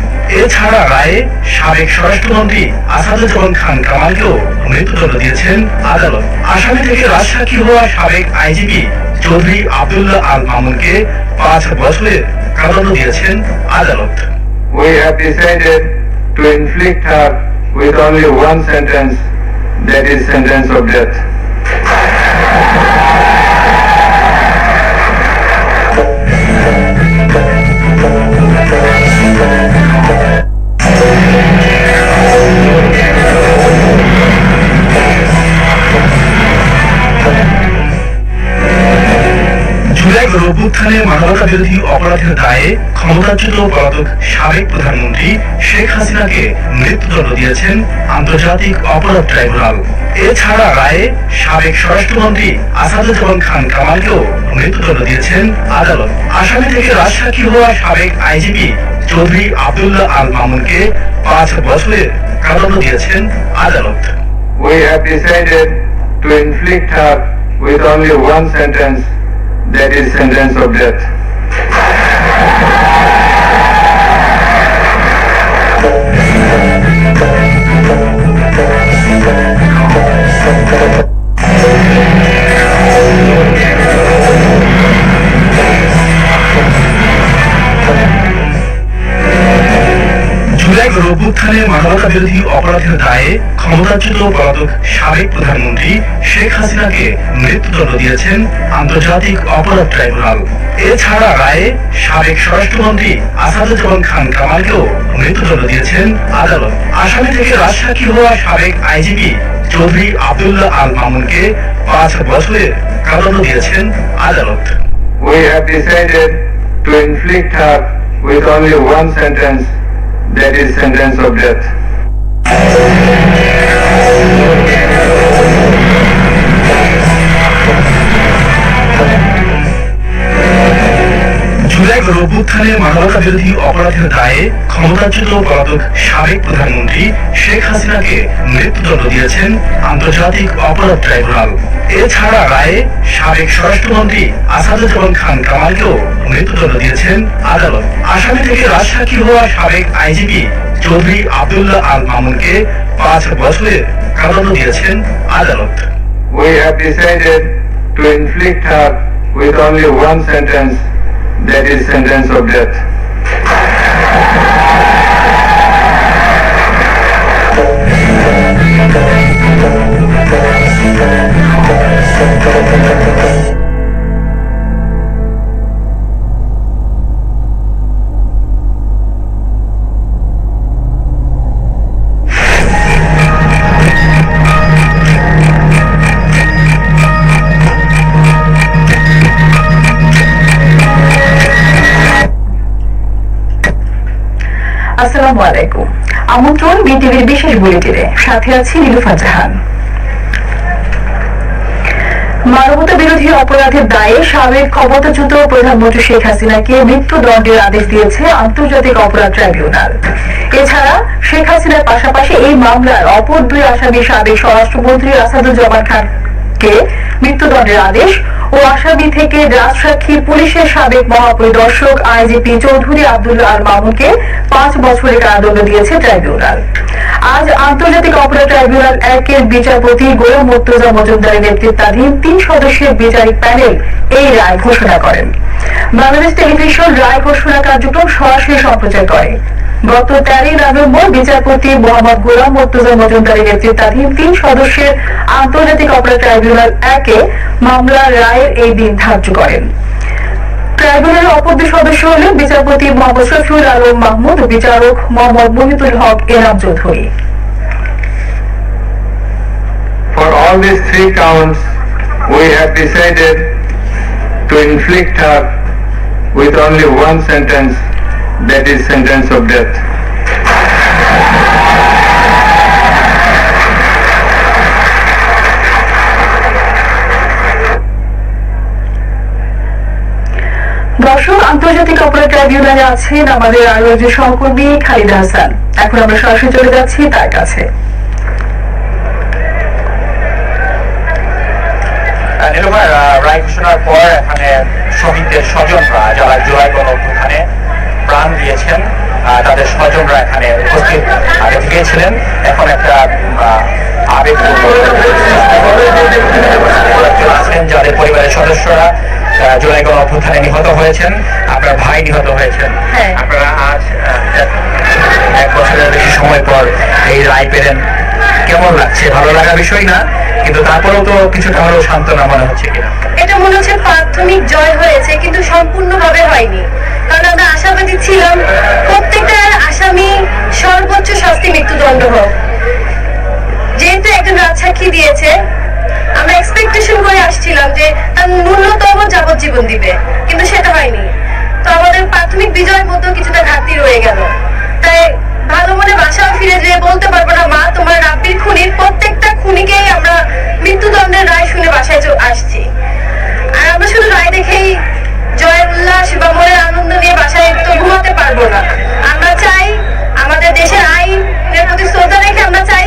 এছাড়া রায়ে সাবেক স্বরাষ্ট্রমন্ত্রী আসাদুজ্জামান খান কামালকেও মৃত্যুদণ্ড দিয়েছেন আদালত। আসামি থেকে রাজসাক্ষী হওয়া সাবেক আইজিপি চৌধুরী আব্দুল্লাহ আল মামুনকে 5 বছরের কারাদণ্ড দিয়েছেন আদালত। We have decided to inflict her with only one sentence, that is sentence of death. July অভ্যুত্থানে অভ্যুত্থানে মানবতা বিরোধী অপরাধের দায়ে ক্ষমতাচ্যুত পলাতক সাবেক প্রধানমন্ত্রী শেখ হাসিনাকে মৃত্যুদণ্ড দিয়েছেন আন্তর্জাতিক অপরাধ ট্রাইব্যুনাল। এছাড়া রায়ে সাবেক স্বরাষ্ট্রমন্ত্রী আসাদুজ্জামান খান কামালকেও মৃত্যুদণ্ড দিয়েছেন আদালত। আসামি থেকে রাজসাক্ষী হওয়া সাবেক আইজিপি চৌধুরী আব্দুল্লাহ আল মামুনকে 5 বছরের কারাদণ্ড দিয়েছেন আদালত। We have decided to inflict her with only one sentence, that is sentence of death. July অভ্যুত্থানে মানবতা বিরোধী অপরাধের দায়ে ক্ষমতাচ্যুত পলাতক সাবেক প্রধানমন্ত্রী শেখ হাসিনাকে মৃত্যুদণ্ড দিয়েছেন আন্তর্জাতিক অপরাধ ট্রাইব্যুনাল। এছাড়া রায়ে সাবেক স্বরাষ্ট্রমন্ত্রী আসাদুজ্জামান খান কামালকেও মৃত্যুদণ্ড দিয়েছেন আদালত। আসামি থেকে রাজসাক্ষী হওয়া সাবেক আইজিপি চৌধুরী আব্দুল্লাহ আল মামুনকে 5 বছরের কারাদণ্ড দিয়েছেন আদালত। We have decided to inflict her with only one sentence, that is sentence of death. July অভ্যুত্থানে মানবতা বিরোধী অপরাধের দায়ে ক্ষমতাচ্যুত পলাতক সাবেক প্রধানমন্ত্রী শেখ হাসিনাকে মৃত্যুদণ্ড দিয়েছেন আন্তর্জাতিক অপরাধ ট্রাইব্যুনাল। এছাড়া রায়ে সাবেক স্বরাষ্ট্রমন্ত্রী আসাদুজ্জামান খান কামালকেও মৃত্যুদণ্ড দিয়েছেন আদালত। আসামি থেকে রাজসাক্ষী হওয়া সাবেক আইজিপি চৌধুরী আব্দুল্লাহ আল মামুনকে 5 বছরের কারাদণ্ড দিয়েছেন আদালত। We have decided to inflict her with only one sentence, that is sentence of death. আসসালামু আলাইকুম। আমন্ত্রণ বিটিভির বিশেষ বুলেটিনে, সাথে আছি নীলুফা জাহান। মানবতা বিরোধী অপরাধের দায়ে সাবেক ক্ষমতাচ্যুত প্রধানমন্ত্রী শেখ হাসিনাকে মৃত্যুদণ্ডের আদেশ দিয়েছে আন্তর্জাতিক অপরাধ ট্রাইব্যুনাল। এছাড়া শেখ হাসিনার পাশাপাশি এই মামলার অপর 2 আসামি সাবেক স্বরাষ্ট্রমন্ত্রী আসাদুজ্জামান খানকে মৃত্যুদণ্ডের আদেশ ও আসামি থেকে রাজসাক্ষী পুলিশের সাবেক মহাপরিদর্শক আইজিপি চৌধুরী আব্দুল্লাহ আল মামুনকে 5 বছরের কারাদণ্ড দিয়েছে ট্রাইব্যুনাল। আজ আন্তর্জাতিক অপরাধ ট্রাইব্যুনাল 1-এর বিচারপতি গোলাম মুর্তজা মজুমদারের নেতৃত্বাধীন 3 সদস্যের বিচারিক প্যানেল এই রায় ঘোষণা করেন। বাংলাদেশ টেলিভিশন রায় ঘোষণা কার্যক্রম সরাসরি সম্প্রচার করে। গত 13 নভেম্বর বিচারপতি মোহাম্মদ গোলাম মুর্তজা মজুমদারের নেতৃত্বাধীন 3 সদস্যের আন্তর্জাতিক অপরাধ ট্রাইব্যুনাল 1-এ মামলার রায়ের এই দিন ধার্য করেন। ট্রাইব্যুনালের অপর 2 সদস্য হলেন বিচারপতি মোহাম্মদ শফিউল আলম মাহমুদ ও বিচারক মোহাম্মদ মুহিতুল হক Enam Chowdhury. For all these 3 counts, we have decided to inflict her with only one sentence, that is sentence of death. দর্শক, আন্তর্জাতিক অপরাধ ট্রাইব্যুনালে আছেন আমাদের আরো যে সহকর্মী খালিদা হাসান। এখন আমরা সরাসরি চলে যাচ্ছি তার কাছে। রায় ঘোষণার পর এখানে শহীদদের স্বজনরা যারা জুলাই গণঅভ্যুত্থানে প্রাণ দিয়েছেন তাদের স্বজনরা এখানে উপস্থিত আগে থেকেই ছিলেন। এখন একটা আবেগ আছেন যাদের পরিবারের সদস্যরা জুলাই গণঅভ্যুত্থানে নিহত হয়েছেন। আপনার ভাই নিহত হয়েছেন। আপনারা আজ 1 বছরের বেশি সময় পর এই রায় পেলেন, কেমন লাগছে? ভালো লাগার বিষয় না, কিন্তু তারপরেও তো কিছুটা হলেও সান্ত্বনা মনে হচ্ছে কিনা? এটা মনে হচ্ছে প্রাথমিক জয় হয়েছে, কিন্তু সম্পূর্ণভাবে হয়নি। কারণ আমরা আশাবাদী ছিলাম প্রত্যেকটা আসামি সর্বোচ্চ শাস্তি মৃত্যুদণ্ড হোক। যেহেতু একজন রাজসাক্ষী দিয়েছে, আমরা এক্সপেকটেশন করে আসছিলাম যে তার ন্যূনতম যাবজ্জীবন দিবে, কিন্তু সেটা হয়নি। তো আমাদের প্রাথমিক বিজয়ের মধ্যেও কিছুটা ঘাটতি রয়ে গেল। তাই ভালো মনে বাসাও ফিরে যেয়ে বলতে পারবো না, মা তোমার রাব্বির খুনির প্রত্যেকটা খুনিকেই আমরা মৃত্যুদণ্ডের রায় শুনে বাসায় আসছি। আর আমরা শুধু রায় দেখেই জয় উল্লাস বা মনের আনন্দ নিয়ে বাসায় তো ঘুমাতে পারবো না। আমরা চাই আমাদের দেশের আইনের প্রতি শ্রদ্ধা রেখে আমরা চাই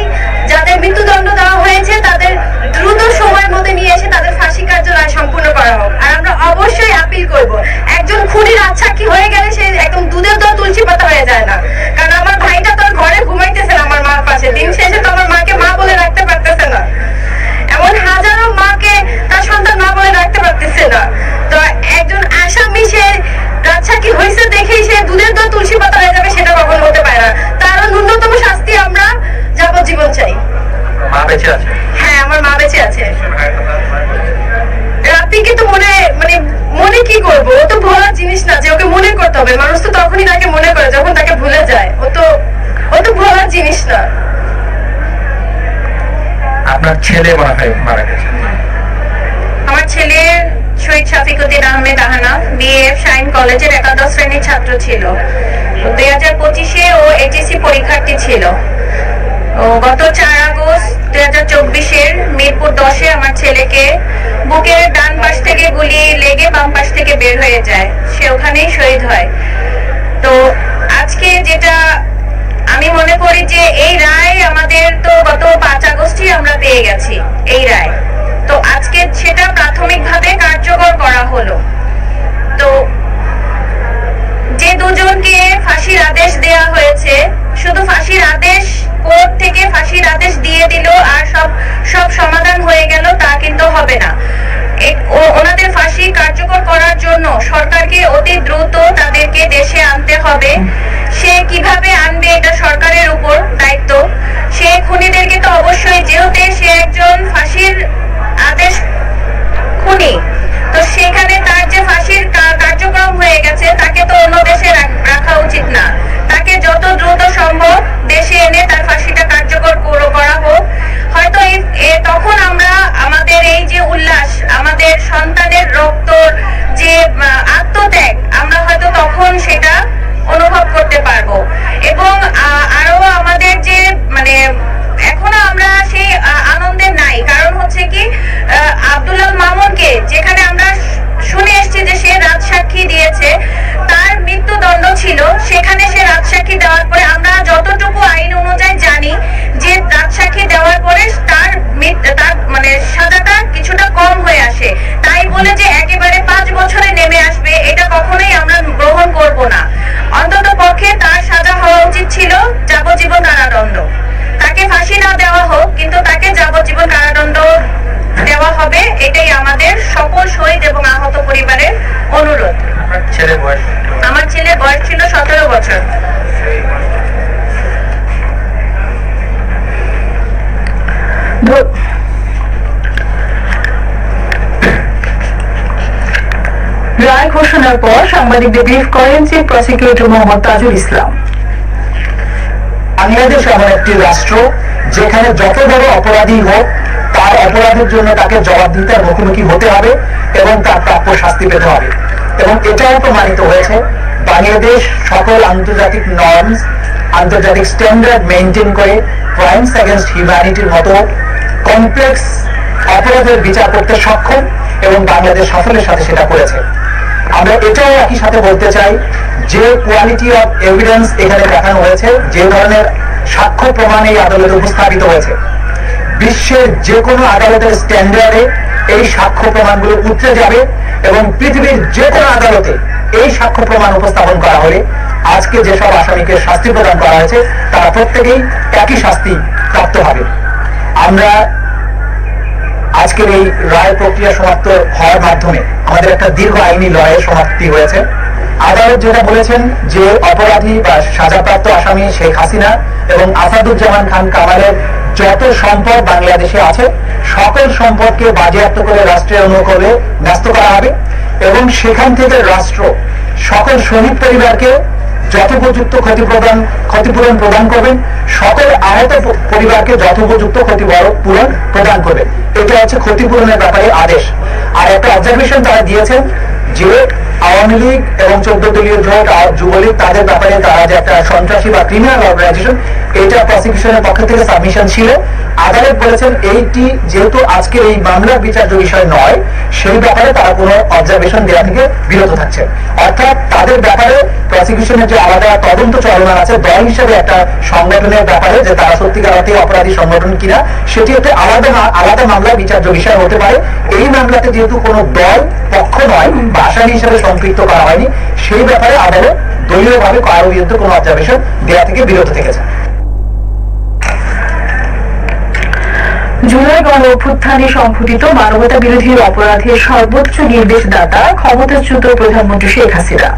যাদের মৃত্যুদণ্ড দেওয়া হয়েছে তাদের দ্রুত সময়ের মধ্যে নিয়ে এসে তাদের ফাঁসি কার্য রায় সম্পূর্ণ করা হোক। আর আমরা অবশ্যই আপিল করব, একজন খুনির আচ্ছাকি হয়ে গেলে সে একদম দুধের দর তুলসী পাতা হয়ে যায় না। কারণ আমার ভাইটা তোর ঘরে ঘুমাইতেছে না আমার মার পাশে, দিন শেষে তো আমার মাকে মা বলে রাখতে পারতেছে না। এমন হাজারো মাকে তার সন্তান মা বলে রাখতে পারতেছে না। তো একজন আসামি সে রাজসাক্ষী হয়েছে দেখেই সে দুধের দর তুলসী পাতা হয়ে যাবে, সেটা কখনো হতে পারে না। তারও ন্যূনতম শাস্তি আমরা যাবজ্জীবন চাই। মা বেঁচে আছে? হ্যাঁ, আমার মা বেঁচে আছে। রাব্বিকে তো মনে কি করবো, ও তো ভোলার জিনিস না যে ওকে মনে করতে হবে। মানুষ তো তখনই তাকে মনে করে যখন তাকে ভুলে যায়। ও তো ভোলার জিনিস না। আপনার ছেলে মনে হয় মারা গেছে? আমার ছেলে শহীদ শফিকুদ্দিন আহমেদ আহানা বিএফ শাইন কলেজের একাদশ শ্রেণীর ছাত্র ছিল। 2025-এ ও এইচএসসি পরীক্ষার্থী ছিল। ও গত 4 আগস্ট 2024-এর মিরপুর 10-এ আমার ছেলেকে বুকের ডান পাশ থেকে গুলি লেগে বাম পাশ থেকে বের হয়ে যায়, সে ওখানেই শহীদ হয়। তো আজকে যেটা আমি মনে করি যে এই রায় আমাদের তো গত 5 আগস্টই আমরা পেয়ে গেছি এই রায়। তো আজকে সেটা প্রাথমিকভাবে কার্যকর করা হলো। তো যে দুজনকে ফাঁসির আদেশ দেয়া হয়েছে, শুধু ফাঁসির আদেশ কোর্ট থেকে ফাঁসির আদেশ দিয়ে দিল আর সব সমাধান হয়ে গেল তা কিন্তু হবে না। ওনাদের ফাঁসি কার্যকর করার জন্য সরকারকে অতি দ্রুত তাদেরকে দেশে আনতে হবে। সে কিভাবে আনবে এটা সরকারের উপর দায়িত্ব। সে খুনিদেরকে তো অবশ্যই, যেহেতু সে একজন ফাঁসির আদেশ খুনি, তো সেখানে তার যে ফাঁসির কার্যক্রম হয়ে গেছে তাকে তো অন্য দেশে রাখা উচিত না। তাকে যত দ্রুত সম্ভব দেশে এনে তার ফাঁসিটা কার্যকর করা হোক। হয়তো তখন আমরা আমাদের এই যে উল্লাস, আমাদের সন্তানের রক্ত যে আত্মত্যাগ, আমরা হয়তো তখন সেটা অনুভব করতে পারবো। এবং আরো আমাদের যে এখনো আমরা সেই আনন্দে নাই। কারণ হচ্ছে কি, আব্দুল্লাহ মামুনকে যেখানে আমরা শুনে এসেছি যে সে রাজসাক্ষী দিয়েছে, তার মৃত্যুদণ্ড ছিল, সেখানে সে রাজসাক্ষী দেওয়ার পরে আমরা যতটুকু আইন অনুযায়ী জানি যে রাজসাক্ষী দেওয়ার পরে তার সাজাটা কিছুটা কম হয়ে আসে। তাই বলে যে একেবারে 5 বছরে নেমে আসবে এটা কখনোই আমরা গ্রহণ করব না। অন্তত পক্ষে তার সাজা হওয়া উচিত ছিল যাবজ্জীবন কারাদণ্ড। তাকে ফাঁসি না দেওয়া হোক, কিন্তু তাকে যাবজ্জীবন কারাদণ্ড দেওয়া হবে, এটাই আমাদের সকল শহীদ এবং আহত পরিবারের অনুরোধ। আমার ছেলের বয়স ছিল 17 বছর। রায় ঘোষণার পর সাংবাদিকদের ব্রিফ করেন চিফ প্রসিকিউটর মোহাম্মদ তাজুল ইসলাম। বাংলাদেশ এমন একটি রাষ্ট্র যেখানে যত বড় অপরাধী হোক তার অপরাধের জন্য তাকে জবাবদিহিতার মুখোমুখি হতে হবে এবং তার প্রাপ্য শাস্তি পেতে হবে। এবং এটাও প্রমাণিত হয়েছে, বাংলাদেশ সকল আন্তর্জাতিক নর্মস, আন্তর্জাতিক স্ট্যান্ডার্ড মেনটেন করে ক্রাইমস এগেইনস্ট হিউম্যানিটির মতো কমপ্লেক্স অপরাধের বিচার করতে সক্ষম এবং বাংলাদেশ সাফল্যের সাথে সেটা করেছে। আমরা এটাও একই সাথে বলতে চাই যে কোয়ালিটি অফ এভিডেন্স এখানে দেখানো হয়েছে, যে ধরনের সাক্ষ্য প্রমাণ এই আদালতে উপস্থাপিত হয়েছে, বিশ্বের যে কোনো আদালতের স্ট্যান্ডার্ডে এই সাক্ষ্য প্রমাণগুলো উঠতে যাবে এবং পৃথিবীর যে কোনো আদালতে এই সাক্ষ্য প্রমাণ উপস্থাপন করা হলে আজকে যেসব আসামিকে শাস্তি প্রদান করা হয়েছে তারা প্রত্যেকেই একই শাস্তি প্রাপ্ত হবে। আমরা আজকের এই রায় প্রক্রিয়া সমাপ্ত হওয়ার মাধ্যমে আমাদের একটা দীর্ঘ আইনি লড়াইয়ের সমাপ্তি হয়েছে। আদালত যেটা বলেছেন যে অপরাধী বা সাজাপ্রাপ্ত আসামি শেখ হাসিনা এবং আসাদুজ্জামান খান কামালের যত সম্পদ বাংলাদেশে আছে সকল সম্পদকে বাজেয়াপ্ত করে রাষ্ট্রের অনুকূলে ন্যস্ত করা হবে এবং সেখান থেকে রাষ্ট্র সকল শহীদ পরিবারকে যথোপযুক্ত ক্ষতিপূরণ প্রদান করবেন, সকল আহত পরিবারকে যথোপযুক্ত ক্ষতিপূরণ প্রদান করবেন। এটা হচ্ছে ক্ষতিপূরণের ব্যাপারে আদেশ। আর একটা অবজারভেশন তারা দিয়েছেন যে আওয়ামী লীগ এবং 14 দলীয় জোট যুবলীগ তাদের ব্যাপারে তারা যে একটা সন্ত্রাসী বা ক্রিমিনাল অর্গানাইজেশন, এটা প্রসিকিউশনের পক্ষ থেকে সাবমিশন ছিল। আদালত বলেছেন এইটি যেহেতু আজকে এই মামলার বিচার্য বিষয় নয়, সেই ব্যাপারে তারা কোনো অবজারভেশন দেওয়া থেকে বিরত থাকছে। অর্থাৎ তাদের ব্যাপারে প্রসিকিউশনের যে আলাদা তদন্ত চলমান আছে দল হিসেবে একটা সংগঠনের ব্যাপারে যে তারা সত্যিকার অর্থে অপরাধী সংগঠন কিনা, সেটি একটা আলাদা মামলার বিচার্য বিষয় হতে পারে। এই মামলাতে যেহেতু কোনো দল পক্ষ নয় বা আসামি হিসেবে সম্পৃক্ত করা হয়নি, সেই ব্যাপারে আদালত দলীয়ভাবে কারো বিরুদ্ধে কোনো অবজারভেশন দেওয়া থেকে বিরত থেকেছে। জুলাই গণ অভ্যুত্থানে সংঘটিত মানবতা বিরোধী অপরাধের সর্বোচ্চ নির্দেশদাতা ক্ষমতাচ্যুত প্রধানমন্ত্রী শেখ হাসিনা।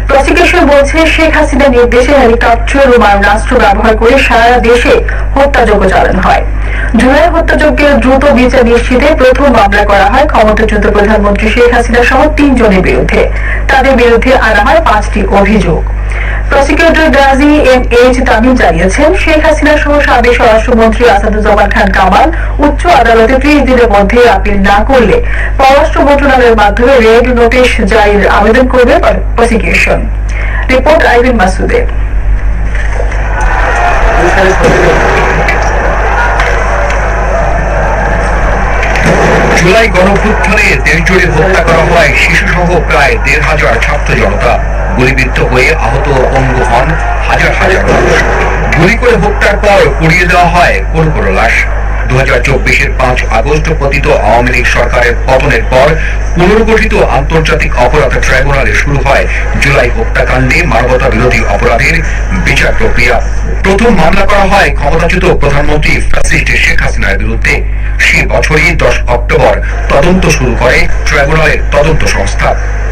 প্রসিকিউশন বলছে শেখ হাসিনা নির্দেশে হেলিকপ্টার ও মারণাস্ত্র ব্যবহার করে সারা দেশে হত্যাযজ্ঞ চালানো হয়। জুলাই হত্যাযজ্ঞের দ্রুত বিচার নিশ্চিতে প্রথম মামলা করা হয় ক্ষমতাচ্যুত প্রধানমন্ত্রী শেখ হাসিনা সহ 3 জনের বিরুদ্ধে। তাদের বিরুদ্ধে আনা হয় 5টি অভিযোগ। প্রসিকিউটর গাজী এম.এইচ. তামিম জানিয়েছেন, শেখ হাসিনা সহ সাবেক স্বরাষ্ট্রমন্ত্রী আসাদুজ্জামান খান কামাল উচ্চ আদালতে 30 দিনের মধ্যে আপিল না করলে পররাষ্ট্র মন্ত্রণালয়ের মাধ্যমে রেড নোটিশ জারির আবেদন করবে প্রসিকিউশন। রিপোর্ট আইবিন মাসুদের। জুলাই গণঅভ্যুত্থানে দেশজুড়ে হত্যা করা হয় শিশুসহ প্রায় 1,500 ছাত্র জনতা। গুলিবিদ্ধ হয়ে আহত ও পঙ্গু হন হাজার হাজার মানুষ। গুলি করে হত্যার পর পুড়িয়ে দেওয়া হয় কোনো কোনো লাশ। 2024-এর 5 আগস্ট পতিত আওয়ামী লীগ সরকারের পতনের পর পুনর্গঠিত আন্তর্জাতিক অপরাধ ট্রাইব্যুনালে শুরু হয় জুলাই হত্যাকাণ্ডে মানবতা বিরোধী অপরাধের বিচার প্রক্রিয়া। প্রথম মামলা করা হয় ক্ষমতাচ্যুত প্রধানমন্ত্রী ফ্যাসিস্ট শেখ হাসিনার বিরুদ্ধে। সে বছরই 10 অক্টোবর তদন্ত শুরু করে ট্রাইব্যুনালের তদন্ত সংস্থা।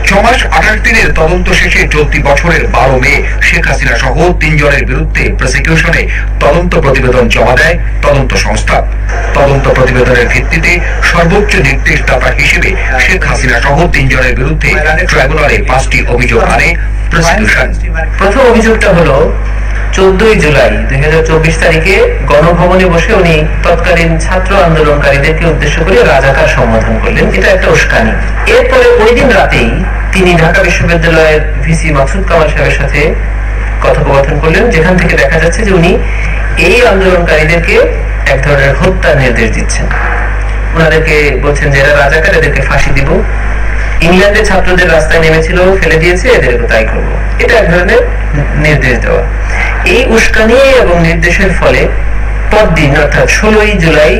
6 মাস 28 দিনের তদন্ত শেষে চলতি বছরের 12 মে শেখ হাসিনা সহ 3 জনের বিরুদ্ধে প্রসিকিউশনে তদন্ত প্রতিবেদন জমা দেয় তদন্ত সংস্থা। তদন্ত প্রতিবেদনের ভিত্তিতে সর্বোচ্চ নির্দেশদাতা হিসেবে শেখ হাসিনা সহ 3 জনের বিরুদ্ধে ট্রাইব্যুনালে 5টি অভিযোগ আনে প্রসিকিউশন। প্রথম অভিযোগটা হলো 14 জুলাই 2024 তারিখে গণভবনে বসে উনি তৎকালীন ছাত্র আন্দোলনকারীদেরকে উদ্দেশ্য করে রাজাকার সম্বোধন করলেন। এটা একটা উস্কানি। এরপরে ওই দিন রাতেই তিনি ঢাকা বিশ্ববিদ্যালয়ের ভিসি মাকসুদ কামাল সাহেবের সাথে কথোপকথন করলেন, যেখান থেকে দেখা যাচ্ছে যে উনি এই আন্দোলনকারীদেরকে এক ধরনের হত্যা নির্দেশ দিচ্ছেন। ওনাদেরকে বলছেন যে এরা রাজাকার, এদেরকে ফাঁসি দিব। ইংল্যান্ডের ছাত্রদের রাস্তায় নেমেছিল, ফেলে দিয়েছে, এদেরকে তাই করবো। এটা এক ধরনের নির্দেশ দেওয়া। এই উস্কানি এবং নির্দেশের ফলে পরদিন অর্থাৎ 16 জুলাই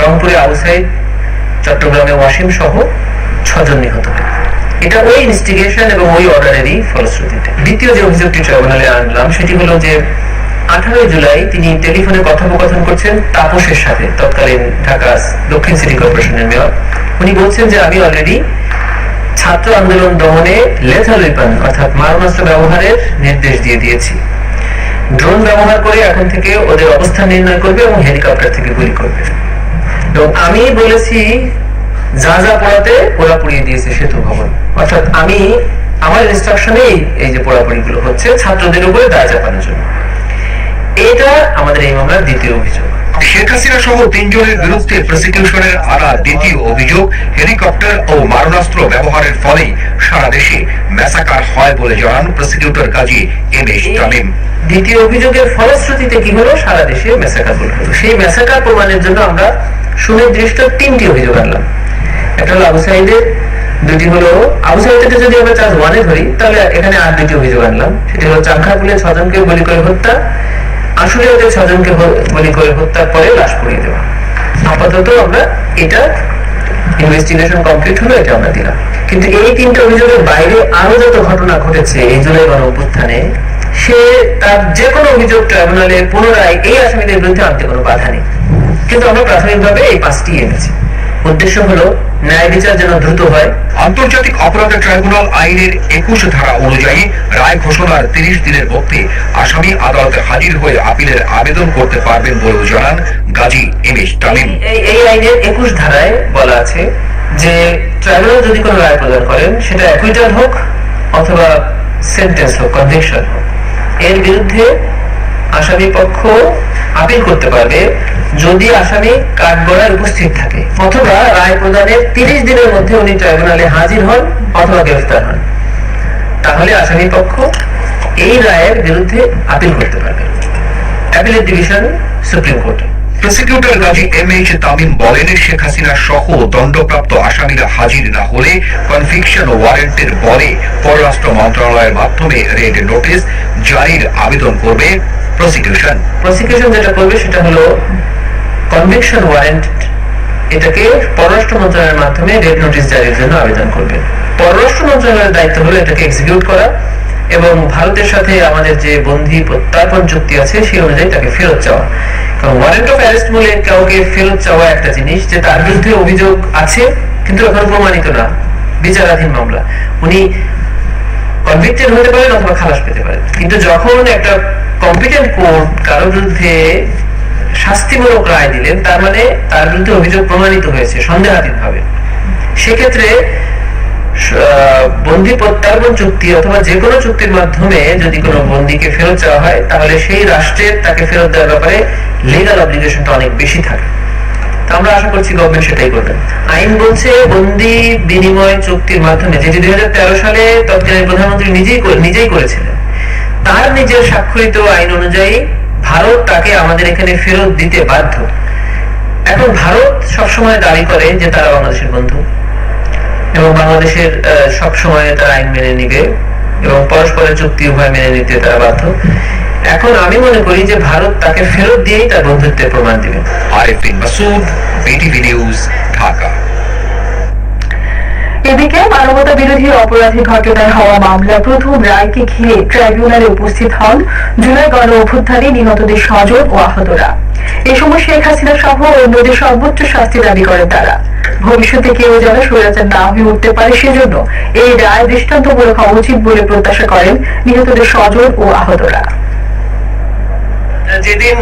রংপুরে আবু সাইদ, চট্টগ্রামে ওয়াসিম সহ 6 জন নিহত হয়। এটা ওই ইনস্টিগেশন এবং ওই অর্ডারেরই ফলশ্রুতিতে। দ্বিতীয় যে অভিযোগটি ট্রাইব্যুনালে আনলাম সেটি হলো যে 18 জুলাই তিনি টেলিফোনে কথোপকথন করছেন তাপসের সাথে, তৎকালীন ঢাকা দক্ষিণ সিটি কর্পোরেশনের মেয়র। উনি বলছেন যে আমি অলরেডি ছাত্র আন্দোলন দমনে লেথাল ওয়েপন অর্থাৎ মারণাস্ত্র ব্যবহারের নির্দেশ দিয়ে দিয়েছি। ড্রোন ব্যবহার করে এখন থেকে ওদের অবস্থান নির্ণয় করবে এবং হেলিকপ্টার থেকে গুলি করবে। এবং আমি বলেছি যা যা পড়াতে ওরা পুড়িয়ে দিয়েছে সেতু ভবন। অর্থাৎ আমি আমার ইনস্ট্রাকশনে এই যে পোড়াপুরি গুলো হচ্ছে ছাত্রদের উপরে দায় চাপানোর জন্য। এটা আমাদের এই মামলার দ্বিতীয় অভিযোগ। শেখ হাসিনা সহ 3 জনের বিরুদ্ধে প্রসিকিউশনের আনা দ্বিতীয় অভিযোগ হেলিকপ্টার ও মারণাস্ত্র ব্যবহারের ফলেই সারা দেশে ম্যাসাকার হয় বলে জানান প্রসিকিউটর কাজী এম.এইচ. তামিম। দ্বিতীয় অভিযোগের ফলশ্রুতিতে কি হলো, সারা দেশে ম্যাসাকার হলো। সেই ম্যাসাকার প্রমাণের জন্য আমরা সুনির্দিষ্ট 3টি অভিযোগ আনলাম। একটা হলো আবু সাইদের, দুটি হলো আবু সাইদকে যদি আমরা চার্জ 1-এ ধরি তাহলে এখানে আর 2টি অভিযোগ আনলাম। সেটি হলো চাংখারপুলে 6 জনকে গুলি করে হত্যা, আসলে ওদের 6 জনকে গুলি করে হত্যার পরে লাশ পুড়িয়ে দেওয়া। আপাতত আমরা এটা ইনভেস্টিগেশন কমপ্লিট হলো, এটা আমরা দিলাম। কিন্তু এই 3টে অভিযোগের বাইরে আরো যত ঘটনা ঘটেছে এই জুলাই গণ অভ্যুত্থানে, সে তার যে কোনো অভিযোগ ট্রাইব্যুনালে পুনরায় এই আসামিদের বিরুদ্ধে আনতে কোনো বাধা নেই। কিন্তু আমরা প্রাথমিকভাবে এই 5টি এনেছি। উদ্দেশ্য হলো ন্যায় বিচার যেন দ্রুত হয়। আন্তর্জাতিক অপরাধ ট্রাইব্যুনাল আইনের 21 ধারা অনুযায়ী রায় ঘোষণার 30 দিনের মধ্যে আসামি আদালতে হাজির হয়ে আপিলের আবেদন করতে পারবেন বলেও জানান গাজী এম.এইচ. তামিম। এই আইনের 21 ধারায় বলা আছে যে ট্রাইব্যুনাল যদি কোনো রায় প্রদান করেন সেটা অ্যাকুইটাল হোক অথবা সেন্টেন্স হোক, কনভিকশন হোক, এর বিরুদ্ধে আসামি পক্ষ আপিল করতে পারবে যদি আসামি কাঠগড়ায় উপস্থিত থাকে অথবা রায় প্রদানের 30 দিনের মধ্যে উনি ট্রাইব্যুনালে হাজির হন অথবা গ্রেফতার হন। তাহলে আসামি পক্ষ এই রায়ের বিরুদ্ধে আপিল করতে পারবে অ্যাপিলেট ডিভিশন সুপ্রিম কোর্টে। প্রসিকিউটর গাজী এম.এইচ. তামিম বলেন, শেখ হাসিনা সহ দণ্ডপ্রাপ্ত আসামিরা হাজির না হলে কনভিকশন ওয়ারেন্টের পরে পররাষ্ট্র মন্ত্রণালয়ের মাধ্যমে রেড নোটিশ জারির আবেদন করবে প্রসিকিউশন। প্রসিকিউশন যেটা করবে সেটা হলো কনভিকশন ওয়ারেন্ট, এটাকে পররাষ্ট্র মন্ত্রণালয়ের মাধ্যমে রেড নোটিশ জারির জন্য আবেদন করবে। পররাষ্ট্র মন্ত্রণালয়ের দায়িত্ব হলো এটাকে এক্সিকিউট করা এবং ভারতের সাথে আমাদের যে বন্দী প্রত্যার্পণ চুক্তি আছে সেই অনুযায়ী তাকে ফেরত চাওয়া। কারণ ওয়ারেন্ট অফ অ্যারেস্ট বলে কাউকে ফেরত চাওয়া একটা জিনিস যে তার বিরুদ্ধে অভিযোগ আছে কিন্তু এখন প্রমাণিত না, বিচারাধীন মামলা, উনি কনভিক্টেড হতে পারেন অথবা খালাস পেতে পারেন। কিন্তু যখন একটা কম্পিটেন্ট কোর্ট কারোর বিরুদ্ধে শাস্তিমূলক রায় দিলেন, তার মানে তার বিরুদ্ধে অভিযোগ প্রমাণিত হয়েছে সন্দেহাতীত ভাবে, সেক্ষেত্রে বন্দী প্রত্যার্পণ চুক্তি অথবা যে কোনো চুক্তির মাধ্যমে যদি কোনো বন্দীকে ফেরত চাওয়া হয় তাহলে সেই রাষ্ট্রের তাকে ফেরত দেওয়ার ব্যাপারে লিগাল অব্লিগেশনটা অনেক বেশি থাকে। আমরা আশা করছি গভর্নমেন্ট সেটাই করবেন। আইন বলছে বন্দী বিনিময় চুক্তির মাধ্যমে, যেটি 2013 সালে তৎকালীন প্রধানমন্ত্রী নিজেই করেছিলেন, তার নিজের স্বাক্ষরিত আইন অনুযায়ী ভারত তাকে আমাদের এখানে ফেরত দিতে বাধ্য। এখন ভারত সবসময় দাবি করে যে তারা বাংলাদেশের বন্ধু এবং বাংলাদেশের সবসময় তারা আইন মেনে নিবে এবং পরস্পরের চুক্তি উভয় মেনে নিতে তারা বাধ্য। এখন আমি মনে করি যে ভারত তাকে ফেরত দিয়েই তার বন্ধুত্বের প্রমাণ দিবে। Arifin Masud, BTV news, Dhaka. এদিকে মানবতা বিরোধী অপরাধী ঘটনায় হওয়া মামলার প্রথম রায়কে ঘিরে ট্রাইব্যুনালে উপস্থিত হন জুলাই গণ অভ্যুত্থানে নিহতদের স্বজন ও আহতরা। এ সময় শেখ হাসিনা সহ অন্যদের সর্বোচ্চ শাস্তি দাবি করেন তারা। ভবিষ্যতে কেউ যেন স্বৈরাচার না হয়ে উঠতে পারে সেজন্য এই রায় দৃষ্টান্তমূলক হওয়া উচিত বলে প্রত্যাশা করেন নিহতদের স্বজন ও আহতরা। যেদিন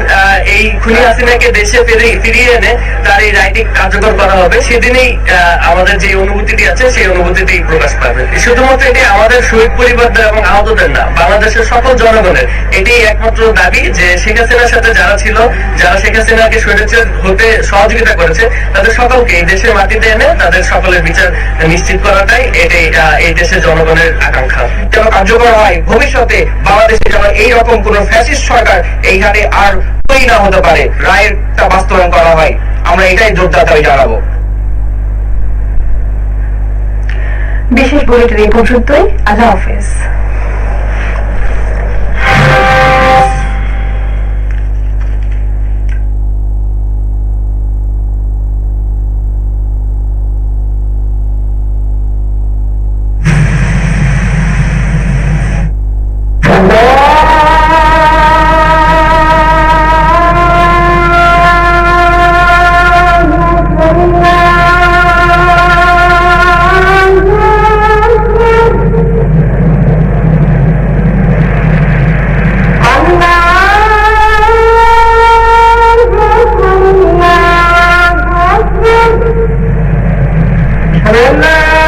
এই খুনি হাসিনাকে দেশে ফিরিয়ে এনে তার এই রায়টি কার্যকর করা হবে, সেদিনই আমাদের যে অনুভূতিটি আছে সেই অনুভূতিটি প্রকাশ পাবে। শুধুমাত্র এটি আমাদের শহীদ পরিবারদের এবং আহতদের না, বাংলাদেশের সকল জনগণের এটি একমাত্র দাবি যে শেখ হাসিনার সাথে যারা ছিল, যারা শেখ হাসিনাকে স্বৈরাচার হতে সহযোগিতা করেছে, তাদের সকলকে এই দেশের মাটিতে এনে তাদের সকলের বিচার নিশ্চিত করাটাই এই দেশের জনগণের আকাঙ্ক্ষা। যেন কার্যকর হয়, ভবিষ্যতে বাংলাদেশে যেন এইরকম কোন ফ্যাসিস্ট সরকার এইখানে আর তৈরি না হতে পারে, রায়েরটা বাস্তবায়ন করা হয়। আমরা এটাই জোরদার দাবি জানাবো। বিশেষ বুলেটিন এই পর্যন্তই। আল্লাহ হাফেজ। Allah